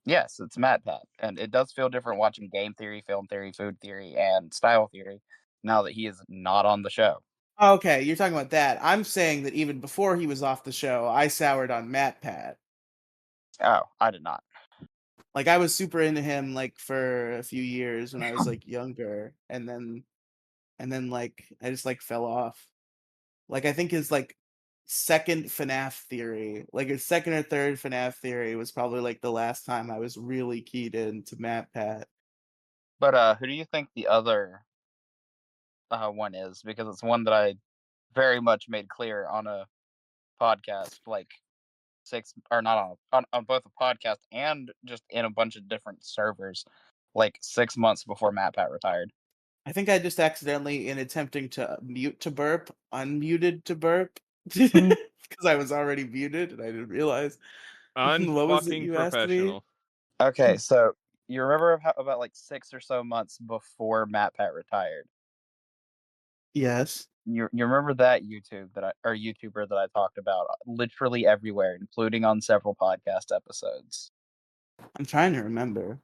Yes, it's MatPat, and it does feel different watching game theory, film theory, food theory, and style theory now that he is not on the show. Okay, you're talking about that. I'm saying that even before he was off the show, I soured on MatPat. Oh, I did not. Like I was super into him like for a few years when I was like younger, and then like I just like fell off. Like I think his like second FNAF theory, like his second or third FNAF theory was probably like the last time I was really keyed into MatPat. But who do you think the other one is? Because it's one that I very much made clear on a podcast, like six or not on both a podcast and just in a bunch of different servers, like 6 months before MatPat retired. I think I just accidentally, in attempting to mute to burp, unmuted to burp because I was already muted and I didn't realize. What was it Unfucking you asked me? professional. Okay, so you remember about like 6 or so months before MatPat retired. Yes, You remember that YouTuber that I talked about literally everywhere, including on several podcast episodes. I'm trying to remember.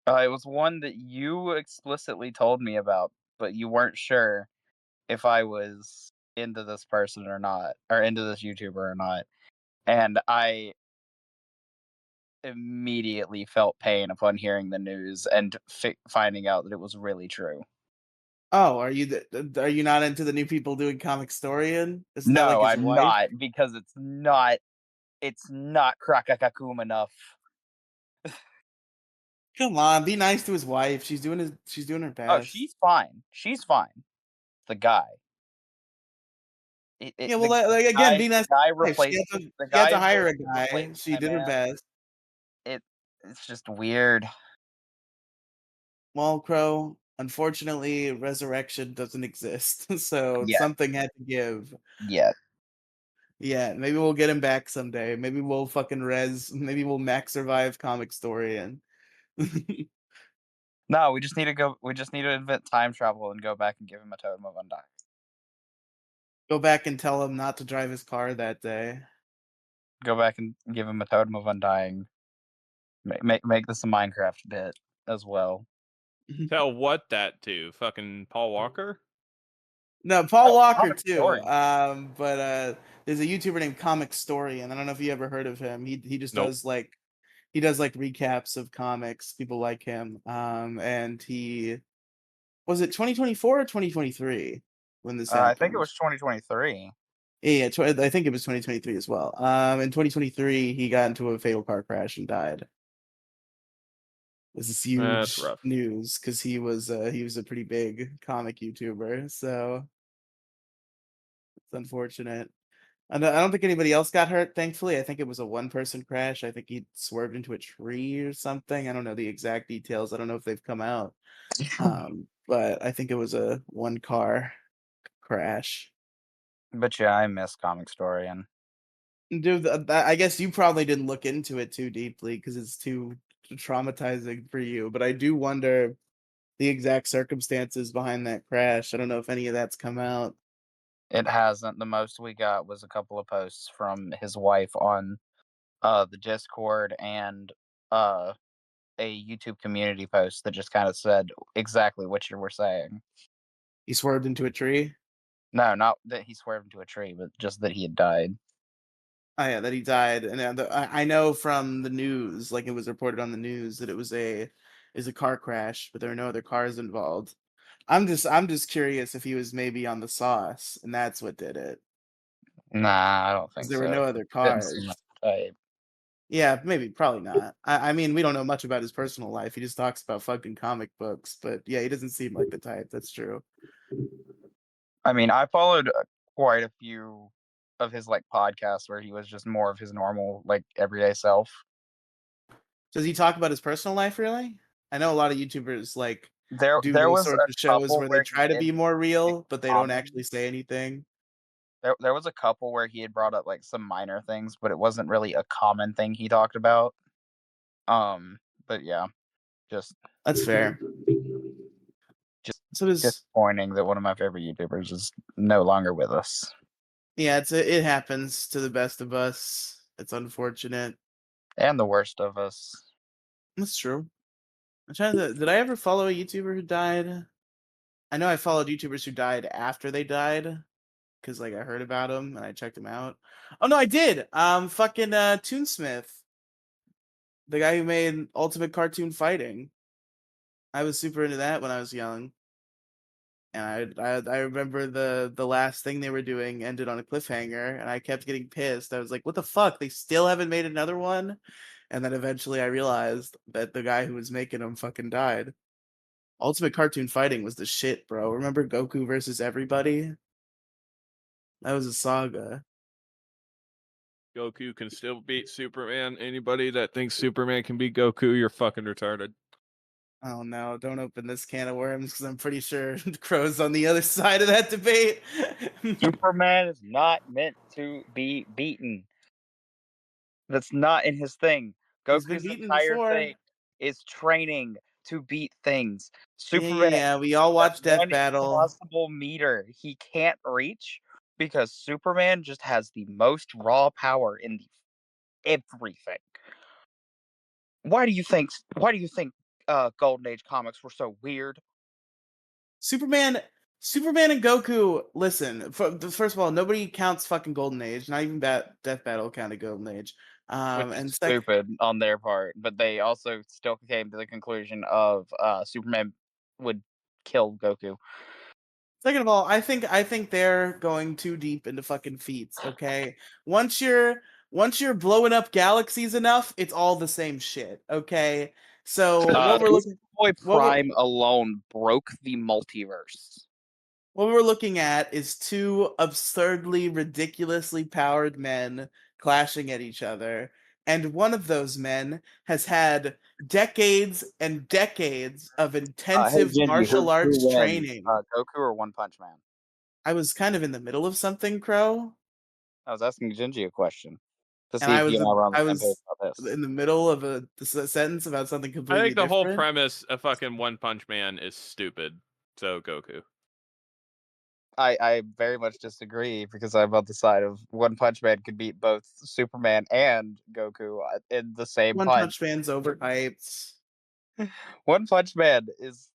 It was one that you explicitly told me about, but you weren't sure if I was into this person or not, or into this YouTuber or not. And I immediately felt pain upon hearing the news and finding out that it was really true. Oh, are you not into the new people doing Comic Storian? Isn't that like No, his I'm wife? not because it's not Krakakakum enough. Come on, be nice to his wife. She's doing her Oh, best. she's fine. She's fine. The guy. Yeah, well, like again, be The nice to guy his wife. replaced She had to hire a basically guy. replaced She my did her man. best. It it's just weird. Well, Crow, unfortunately, resurrection doesn't exist, so Yeah, something had to give. yeah. Yeah, maybe we'll get him back someday. Maybe we'll fucking maybe we'll max survive Comic Storian. No, we just need to go. We just need to invent time travel and go back and give him a totem of undying. Go back and tell him not to drive his car that day. Go back and give him a totem of undying. Make this a Minecraft bit as well. Tell what that to? Fucking Paul Walker? No, Paul Oh, Walker comic too. story. But there's a YouTuber named Comic Story, and I don't know if you ever heard of him. He just Nope. does like He does like recaps of comics. People like him. And he was it 2024 or 2023 when this I think it happened? was 2023. Yeah, I think it was 2023 as well. In 2023, he got into a fatal car crash and died. This is That's huge rough. news because he was a pretty big comic YouTuber, so it's unfortunate. I don't think anybody else got hurt, thankfully. I think it was a one-person crash. I think he swerved into a tree or something. I don't know the exact details. I don't know if they've come out. But I think it was a one-car crash. But yeah, I miss Comic Storian. Dude, I guess you probably didn't look into it too deeply because it's too traumatizing for you. But I do wonder the exact circumstances behind that crash. I don't know if any of that's come out. It hasn't. The most we got was a couple of posts from his wife on the Discord and uh a YouTube community post that just kind of said exactly what you were saying. He swerved into a tree. No, not that he swerved into a tree, but just that he had died. Oh yeah, that he died, and I know from the news, like it was reported on the news that it was a car crash, but there were no other cars involved. I'm just curious if he was maybe on the sauce, and that's what did it, Nah, I don't because think there were so. no other Didn't seem like cars. the type. Yeah, maybe, probably not. I mean, we don't know much about his personal life. He just talks about fucking comic books, but yeah, he doesn't seem like the type. That's true. I mean, I followed quite a few of his like podcasts where he was just more of his normal, like everyday self. Does he talk about his personal life really? I know a lot of YouTubers like do There those was sorts a of shows couple where they where he try to did be more like real, but they don't common. actually say anything. There was a couple where he had brought up like some minor things, but it wasn't really a common thing he talked about. Um, but yeah, just That's fair. just So does disappointing that one of my favorite YouTubers is no longer with us. yeah, it happens to the best of us. It's unfortunate. And the worst of us. That's true. I'm trying to did I ever follow a YouTuber who died? I know I followed YouTubers who died after they died because like I heard about them and I checked them out. Oh no, I did. Fucking Toonsmith, the guy who made Ultimate Cartoon Fighting. I was super into that when I was young. And I remember the last thing they were doing ended on a cliffhanger, and I kept getting pissed. I was like, "What the fuck? They still haven't made another one?" And then eventually I realized that the guy who was making them fucking died. Ultimate Cartoon Fighting was the shit, bro. Remember Goku versus everybody? That was a saga. Goku can still beat Superman. Anybody that thinks Superman can beat Goku, you're fucking retarded. Oh no, don't open this can of worms because I'm pretty sure Crow's on the other side of that debate. Superman is not meant to be beaten. That's not in his thing. He's been Goku's beaten entire thing before. is training to beat things. Yeah, yeah, Superman yeah. We all that watched Death one Battle. impossible meter he can't reach because Superman just has the most raw power in the everything. Why do you think Golden Age comics were so weird? Superman Superman and Goku, listen, first of all, nobody counts fucking Golden Age, not even Death Battle counted Golden Age. Which is And stupid on their part, but they also still came to the conclusion of Superman would kill Goku. second of all, I think they're going too deep into fucking feats, okay? Once you're blowing up galaxies enough, it's all the same shit, okay? So Boy what we're Prime alone broke the multiverse. what we're looking at is two absurdly, ridiculously powered men clashing at each other. And one of those men has had decades and decades of Hey intensive Gingy, martial who arts wins? training. Goku or One Punch Man? I was kind of in the middle of something, Crow, I was asking Gingy a question to and see if he and I were on the I same page was about this. in the middle of a sentence about something I completely think the whole different. premise of fucking One Punch Man is stupid. So Goku. I very much disagree because I'm on the side of One Punch Man could beat both Superman and Goku in the same One punch. Punch Man's overhyped. One Punch Man is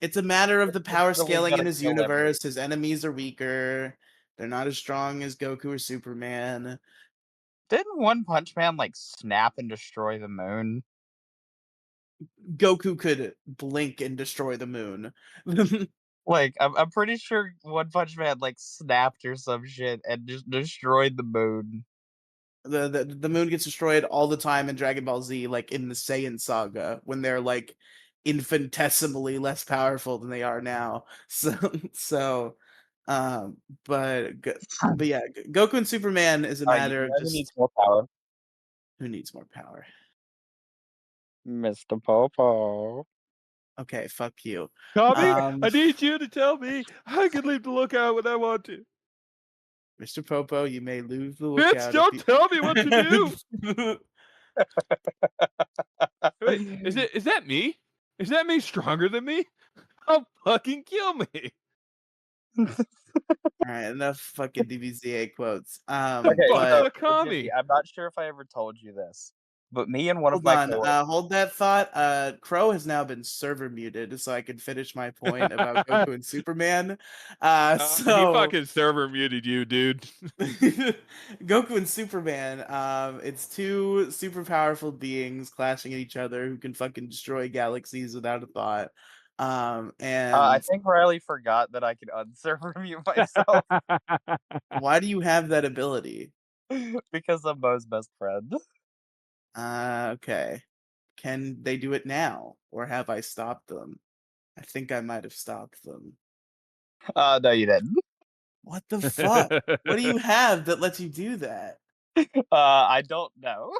It's a matter of the power literally scaling in gonna his kill everyone. universe. His enemies are weaker. They're not as strong as Goku or Superman. Didn't One Punch Man like snap and destroy the moon? Goku could blink and destroy the moon. Like I'm pretty sure One Punch Man like snapped or some shit and just destroyed the moon. The moon gets destroyed all the time in Dragon Ball Z, like in the Saiyan saga, when they're like infinitesimally less powerful than they are now. So, um, but Go- but yeah, Goku and Superman is a You matter of know who needs just more power? who needs more power. Mr. Popo. Okay, fuck you. Tommy, Um, I need you to tell me I can leave the lookout when I want to. Mr. Popo, you may lose the Bitch, lookout if don't tell me what to do. you. Wait, is that me? Is that me stronger than me? I'll fucking kill me. All right, enough fucking DBZA quotes. Okay, Fuck so But Akami. Gingy, I'm not sure if I ever told you this, but me and one of hold my on, coworkers. hold that thought. Crow has now been server muted, so I can finish my point about Goku and Superman. He So fucking server muted you, dude. Goku and Superman, it's two super powerful beings clashing at each other who can fucking destroy galaxies without a thought. I And think Riley forgot that I could unserver mute myself why do you have that ability? because I'm Mo's best friend. Okay. Can they do it now, or have I stopped them? I think I might have stopped them. No, you didn't. What the fuck? What do you have that lets you do that? I don't know.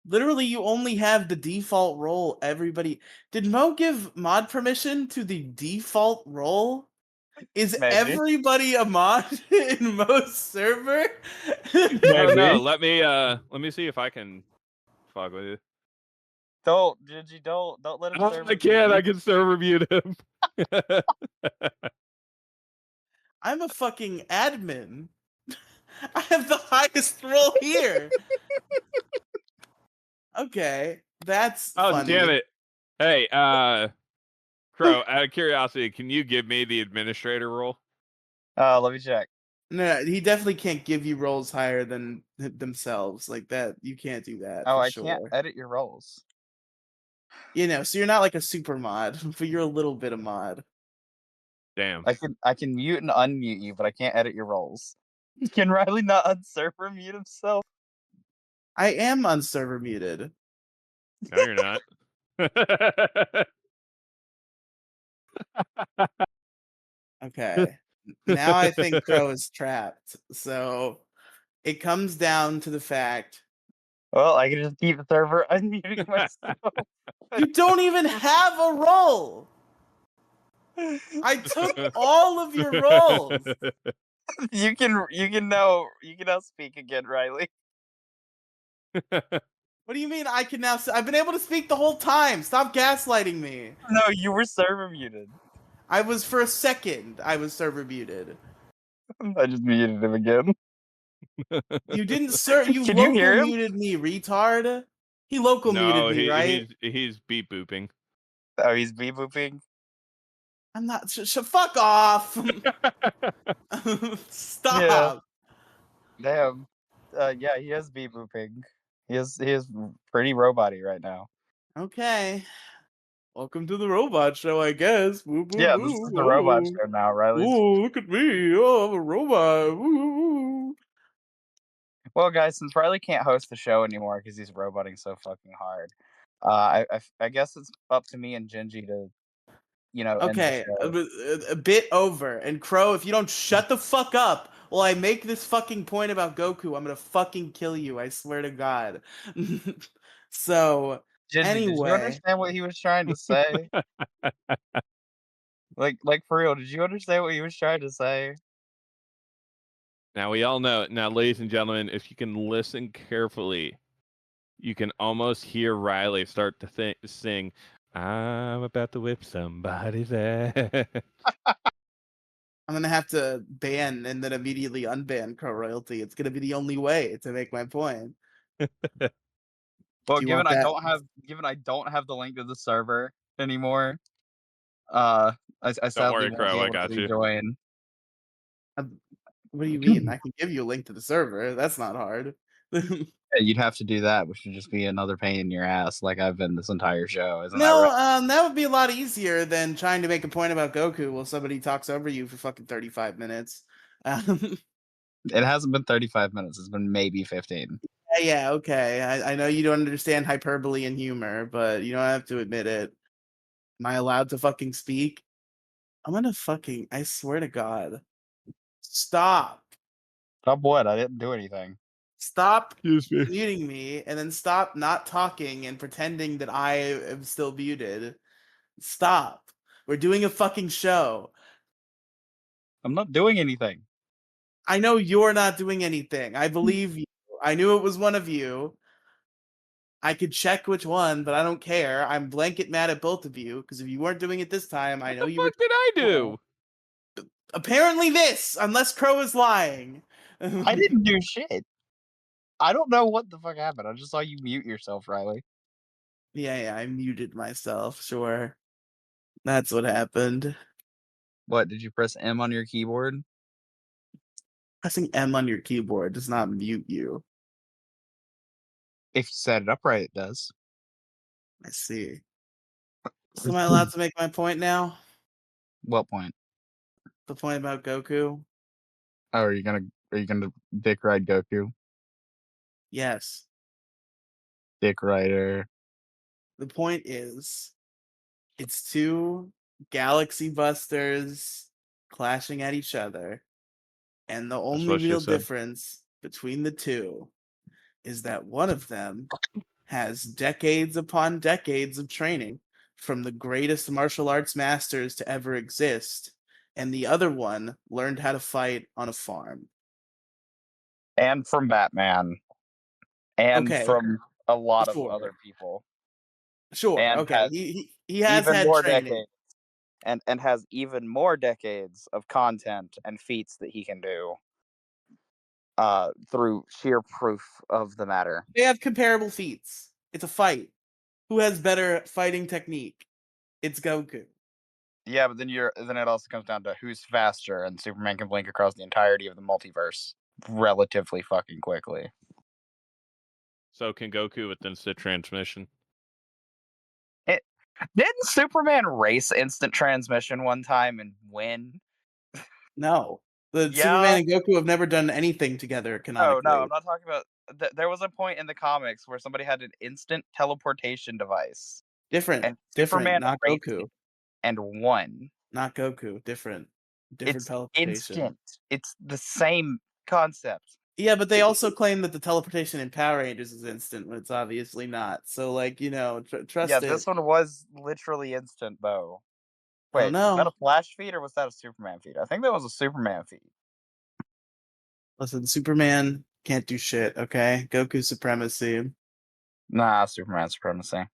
Literally, you only have the default role. Everybody, did Mo give mod permission to the default role? Is Maybe, everybody a mod in Mo's server? I don't know. maybe. Let me see if I can fuck with you. Don't, Gingy, don't let him Oh, server I mute can. you. I can server mute him. I'm a fucking admin. I have the highest role here. Okay, that's Oh, damn funny. it. Hey, Crow, out of curiosity, can you give me the administrator role? Let me check. No, he definitely can't give you roles higher than themselves like that. You can't do that Oh, for I can't sure. edit your roles. You know, so you're not like a super mod, but you're a little bit of mod. Damn. I can mute and unmute you, but I can't edit your roles. Can Riley not unserver mute himself? I am on server muted. No, you're not. Okay. Now I think Crow is trapped. So it comes down to the fact Well, I can just keep the server unmuting myself. you don't even have a role. I took all of your roles. You can now speak again, Riley. What do you mean I can now I've been able to speak the whole time. Stop gaslighting me. No, you were server muted. I was for a second. I was server muted. I just muted him again. You didn't you Can you local hear him? muted me, retard. He local muted No, me, right? he's beep booping. Oh, he's bee booping. I'm not fuck off. Yeah, Stop. damn. Yeah, he is bee booping. He is pretty roboty right now. Okay. Welcome to the robot show, I guess. Woo woo Yeah, this is woo. the robot Whoa. show now, Riley's. Whoa, look at me. Oh, I'm a robot. Woo. Well, guys, since Riley can't host the show anymore because he's roboting so fucking hard, I guess it's up to me and Gingy to end the Okay, show. a bit over. And Crow, if you don't shut the fuck up while I make this fucking point about Goku, I'm gonna fucking kill you. I swear to God. So, Gingy, did you anyway, understand what he was trying to say? Like for real, did you understand what he was trying to say? Now we all know. Now, ladies and gentlemen, if you can listen carefully, you can almost hear Riley start to sing, "I'm about to whip somebody's ass." I'm gonna have to ban and then immediately unban Crow Royalty. It's gonna be the only way to make my point. Well, Do you want that? given I don't have the link to the server anymore, I Don't sadly worry, won't be Crow. I able to got you. rejoin. What do you mean? I can give you a link to the server. That's not hard. Yeah, you'd have to do that, which would just be another pain in your ass, like I've been this entire show. Isn't that No, right? that would be a lot easier than trying to make a point about Goku while somebody talks over you for fucking 35 minutes. Um, It hasn't been 35 minutes. It's been maybe 15. yeah, okay. I know you don't understand hyperbole and humor, but you don't have to admit it. Am I allowed to fucking speak? I'm gonna fucking, I swear to God. Stop. Stop what? I didn't do anything. Stop Excuse me. muting me and then stop not talking and pretending that I am still muted. Stop. We're doing a fucking show. I'm not doing anything. I know you're not doing anything. I believe you. I knew it was one of you. I could check which one, but I don't care. I'm blanket mad at both of you because if you weren't doing it this time, I What know the you were. fuck did I Well, do? apparently, this, unless Crow is lying. I didn't do shit. I don't know what the fuck happened. I just saw you mute yourself, Riley. Yeah, I muted myself. Sure. That's what happened. What, did you press M on your keyboard? Pressing M on your keyboard does not mute you. If you set it up right, it does. I see. So am I allowed to make my point now? What point? The point about Goku? Oh, are you gonna dick ride Goku? Yes. Dick rider. The point is, it's two galaxy busters clashing at each other, and the That's only what she real said. difference between the two is that one of them has decades upon decades of training from the greatest martial arts masters to ever exist, and the other one learned how to fight on a farm. And from Batman. And Okay, from a lot of sure, other people. sure. And Okay, has he has even had more training. decades. And has even more decades of content and feats that he can do through sheer proof of the matter. They have comparable feats. It's a fight. Who has better fighting technique? It's Goku. Yeah, but then it also comes down to who's faster, and Superman can blink across the entirety of the multiverse relatively fucking quickly. So can Goku with instant transmission? It didn't Superman race instant transmission one time and win? No. The Yeah. Superman and Goku have never done anything together No, I'm canonically. not talking about. There was a point in the comics where somebody had an instant teleportation device, Different. and Different. Superman Not raced it Goku. and won. Not Goku. Different. Different It's teleportation. instant. It's the same concept. Yeah, but they also claim that the teleportation in Power Rangers is instant when it's obviously not. So, like, Yeah, trust it. this one was literally instant though. I don't Wait, was that a know. Flash feed or was that a Superman feed? I think that was a Superman feed. Listen, Superman can't do shit, okay? Goku supremacy. Nah, Superman supremacy.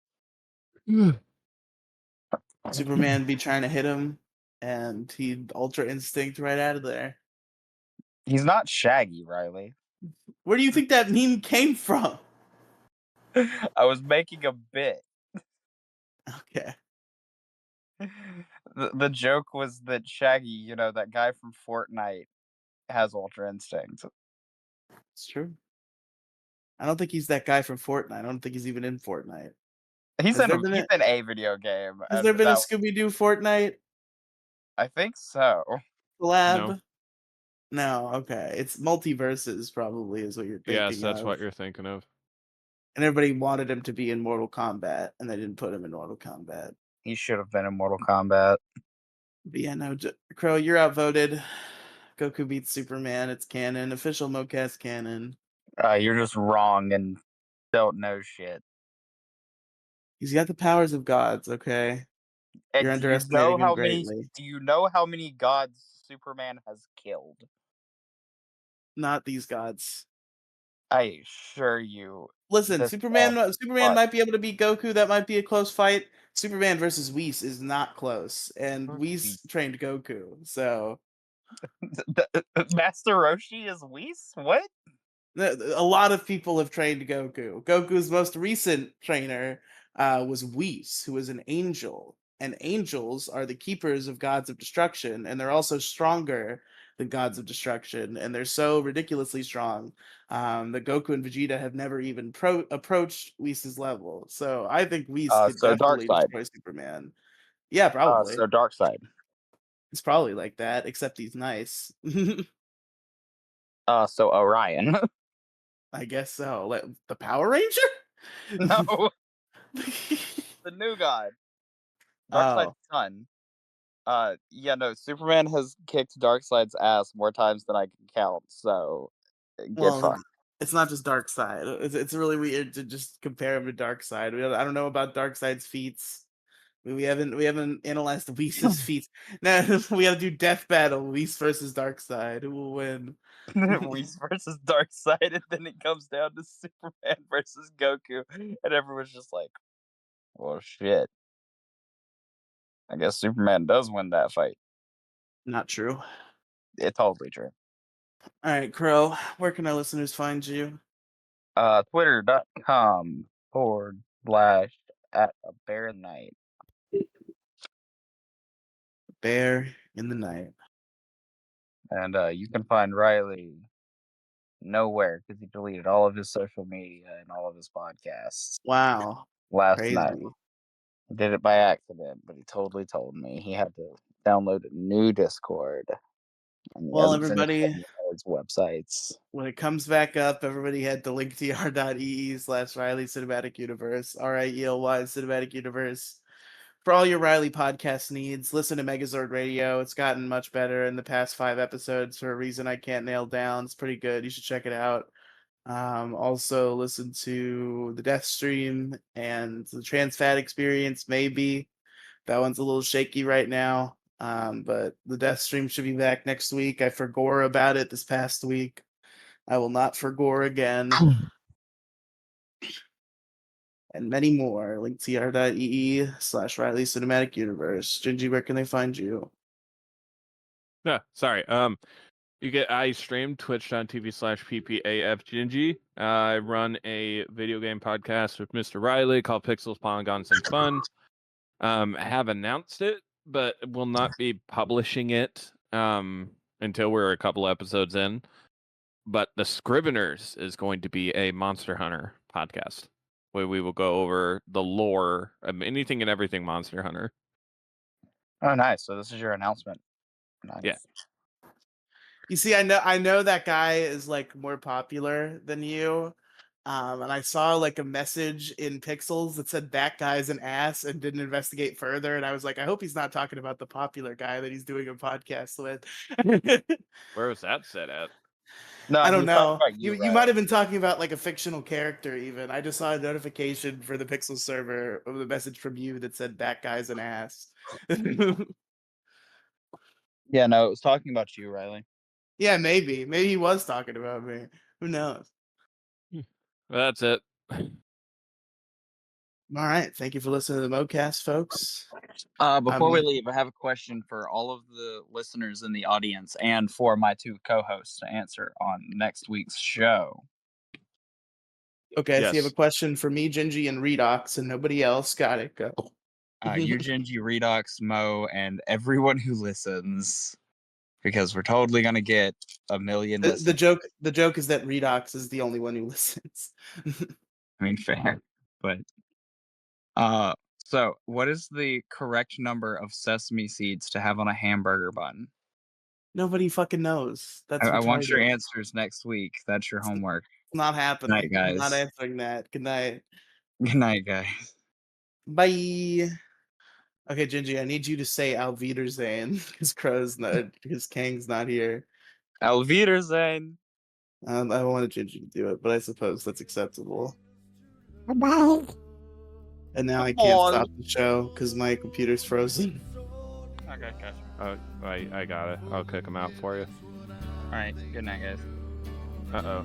Superman be trying to hit him, and he'd Ultra Instinct right out of there. He's not Shaggy, Riley. Where do you think that meme came from? I was making a bit. Okay, The joke was that Shaggy, that guy from Fortnite, has Ultra Instinct. it's true. I don't think he's that guy from Fortnite. I don't think he's even in Fortnite. He's Has in there a been he's a in a video game, has and there been a that Scooby Doo Fortnite I think so. No. collab? No, okay. It's multiverses, probably, is what you're Yes, thinking that's of. what you're thinking of. And everybody wanted him to be in Mortal Kombat, and they didn't put him in Mortal Kombat. He should have been in Mortal Kombat. But yeah, no, Crow, you're outvoted. Goku beats Superman. It's canon. Official MoCast canon. You're just wrong and don't know shit. He's got the powers of gods, okay? You're And underestimating him greatly. do you know how many gods Superman has killed? Not these gods. I assure you, Listen, this Superman might be able to beat Goku. That might be a close fight. Superman versus Whis is not close, and Whis trained Goku. So Master Roshi is Whis? What? a lot of people have trained Goku. Goku's most recent trainer was Whis, who was an angel, and angels are the keepers of gods of destruction, and they're also stronger the gods of destruction, and they're so ridiculously strong that Goku and Vegeta have never even approached Whis' level. So I think Whis could So Dark definitely Side. destroy Superman. Yeah, probably. So Dark Side. It's probably like that, except he's nice. So Orion. I guess so. The Power Ranger? No, the new god. Darkseid's Oh, son. Yeah, no, Superman has kicked Darkseid's ass more times than I can count, so get well, fucked. it's not just Darkseid. It's really weird to just compare him to Darkseid. I don't know about Darkseid's feats. We haven't analyzed Whis' feats. Now we got to do death battle. Whis versus Darkseid. Who will win? Whis versus Darkseid, and then it comes down to Superman versus Goku, and everyone's just like, well, shit. I guess Superman does win that fight. Not true. It's totally true. All right, Crow. Where can our listeners find you? Twitter.com/at a bear night. Bear in the night. And you can find Riley nowhere because he deleted all of his social media and all of his podcasts Wow, last night. crazy. He did it by accident, but he totally told me he had to download a new Discord. And he Well, hasn't finished everybody, any of his websites. when it comes back up, everybody head to linktr.ee/Riley Cinematic Universe, RIELY Cinematic Universe. For all your Riley podcast needs, listen to Megazord Radio. It's gotten much better in the past 5 episodes for a reason I can't nail down. It's pretty good. You should check it out. Also, listen to the Death Stream and the Trans Fat Experience, maybe. That one's a little shaky right now. But the Death Stream should be back next week. I forgore about it this past week. I will not forgore again. And many more. linktr.ee/Riley Cinematic Universe. Gingy, where can they find you? Yeah, sorry. I stream twitch.tv/ppafgingy. I run a video game podcast with Mr. Riley called Pixels, Polygons, and Fun. I have announced it, but will not be publishing it until we're a couple episodes in. But The Scriveners is going to be a Monster Hunter podcast where we will go over the lore of anything and everything Monster Hunter. Oh, nice. So this is your announcement. Yeah. Nice. You see, I know that guy is like more popular than you. And I saw like a message in Pixels that said that guy's an ass and didn't investigate further. And I was like, I hope he's not talking about the popular guy that he's doing a podcast with. Where was that set at? No, I he don't was talking know. about You you, you might Riley. have been talking about like a fictional character even. I just saw a notification for the Pixel server of the message from you that said that guy's an ass. Yeah, no, it was talking about you, Riley. Yeah, maybe. Maybe he was talking about me. Who knows? That's it. All right. Thank you for listening to the Mocast, folks. Before we leave, I have a question for all of the listeners in the audience and for my two co-hosts to answer on next week's show. Okay, so you have a Yes. question for me, Gingy, and Redox, and nobody else. Got it. Go. Eugenji, Redox, Mo, and everyone who listens, because we're totally gonna get a million The listens. joke is that Redox is the only one who listens. I mean, fair, but so what is the correct number of sesame seeds to have on a hamburger bun? Nobody fucking knows. That's I want your retarded. answers next week. That's your It's homework. not Good night, happening. I'm not guys. answering that. Good night. Good night, guys. Bye. Okay, Gingy, I need you to say Auf Wiedersehen because Kang's not here. Auf Wiedersehen. I wanted Gingy to do it, but I suppose that's acceptable. Bye. And now I can't Bye. stop the show because my computer's frozen. Okay, gotcha. I got it. I'll kick him out for you. All right. Good night, guys. Uh-oh.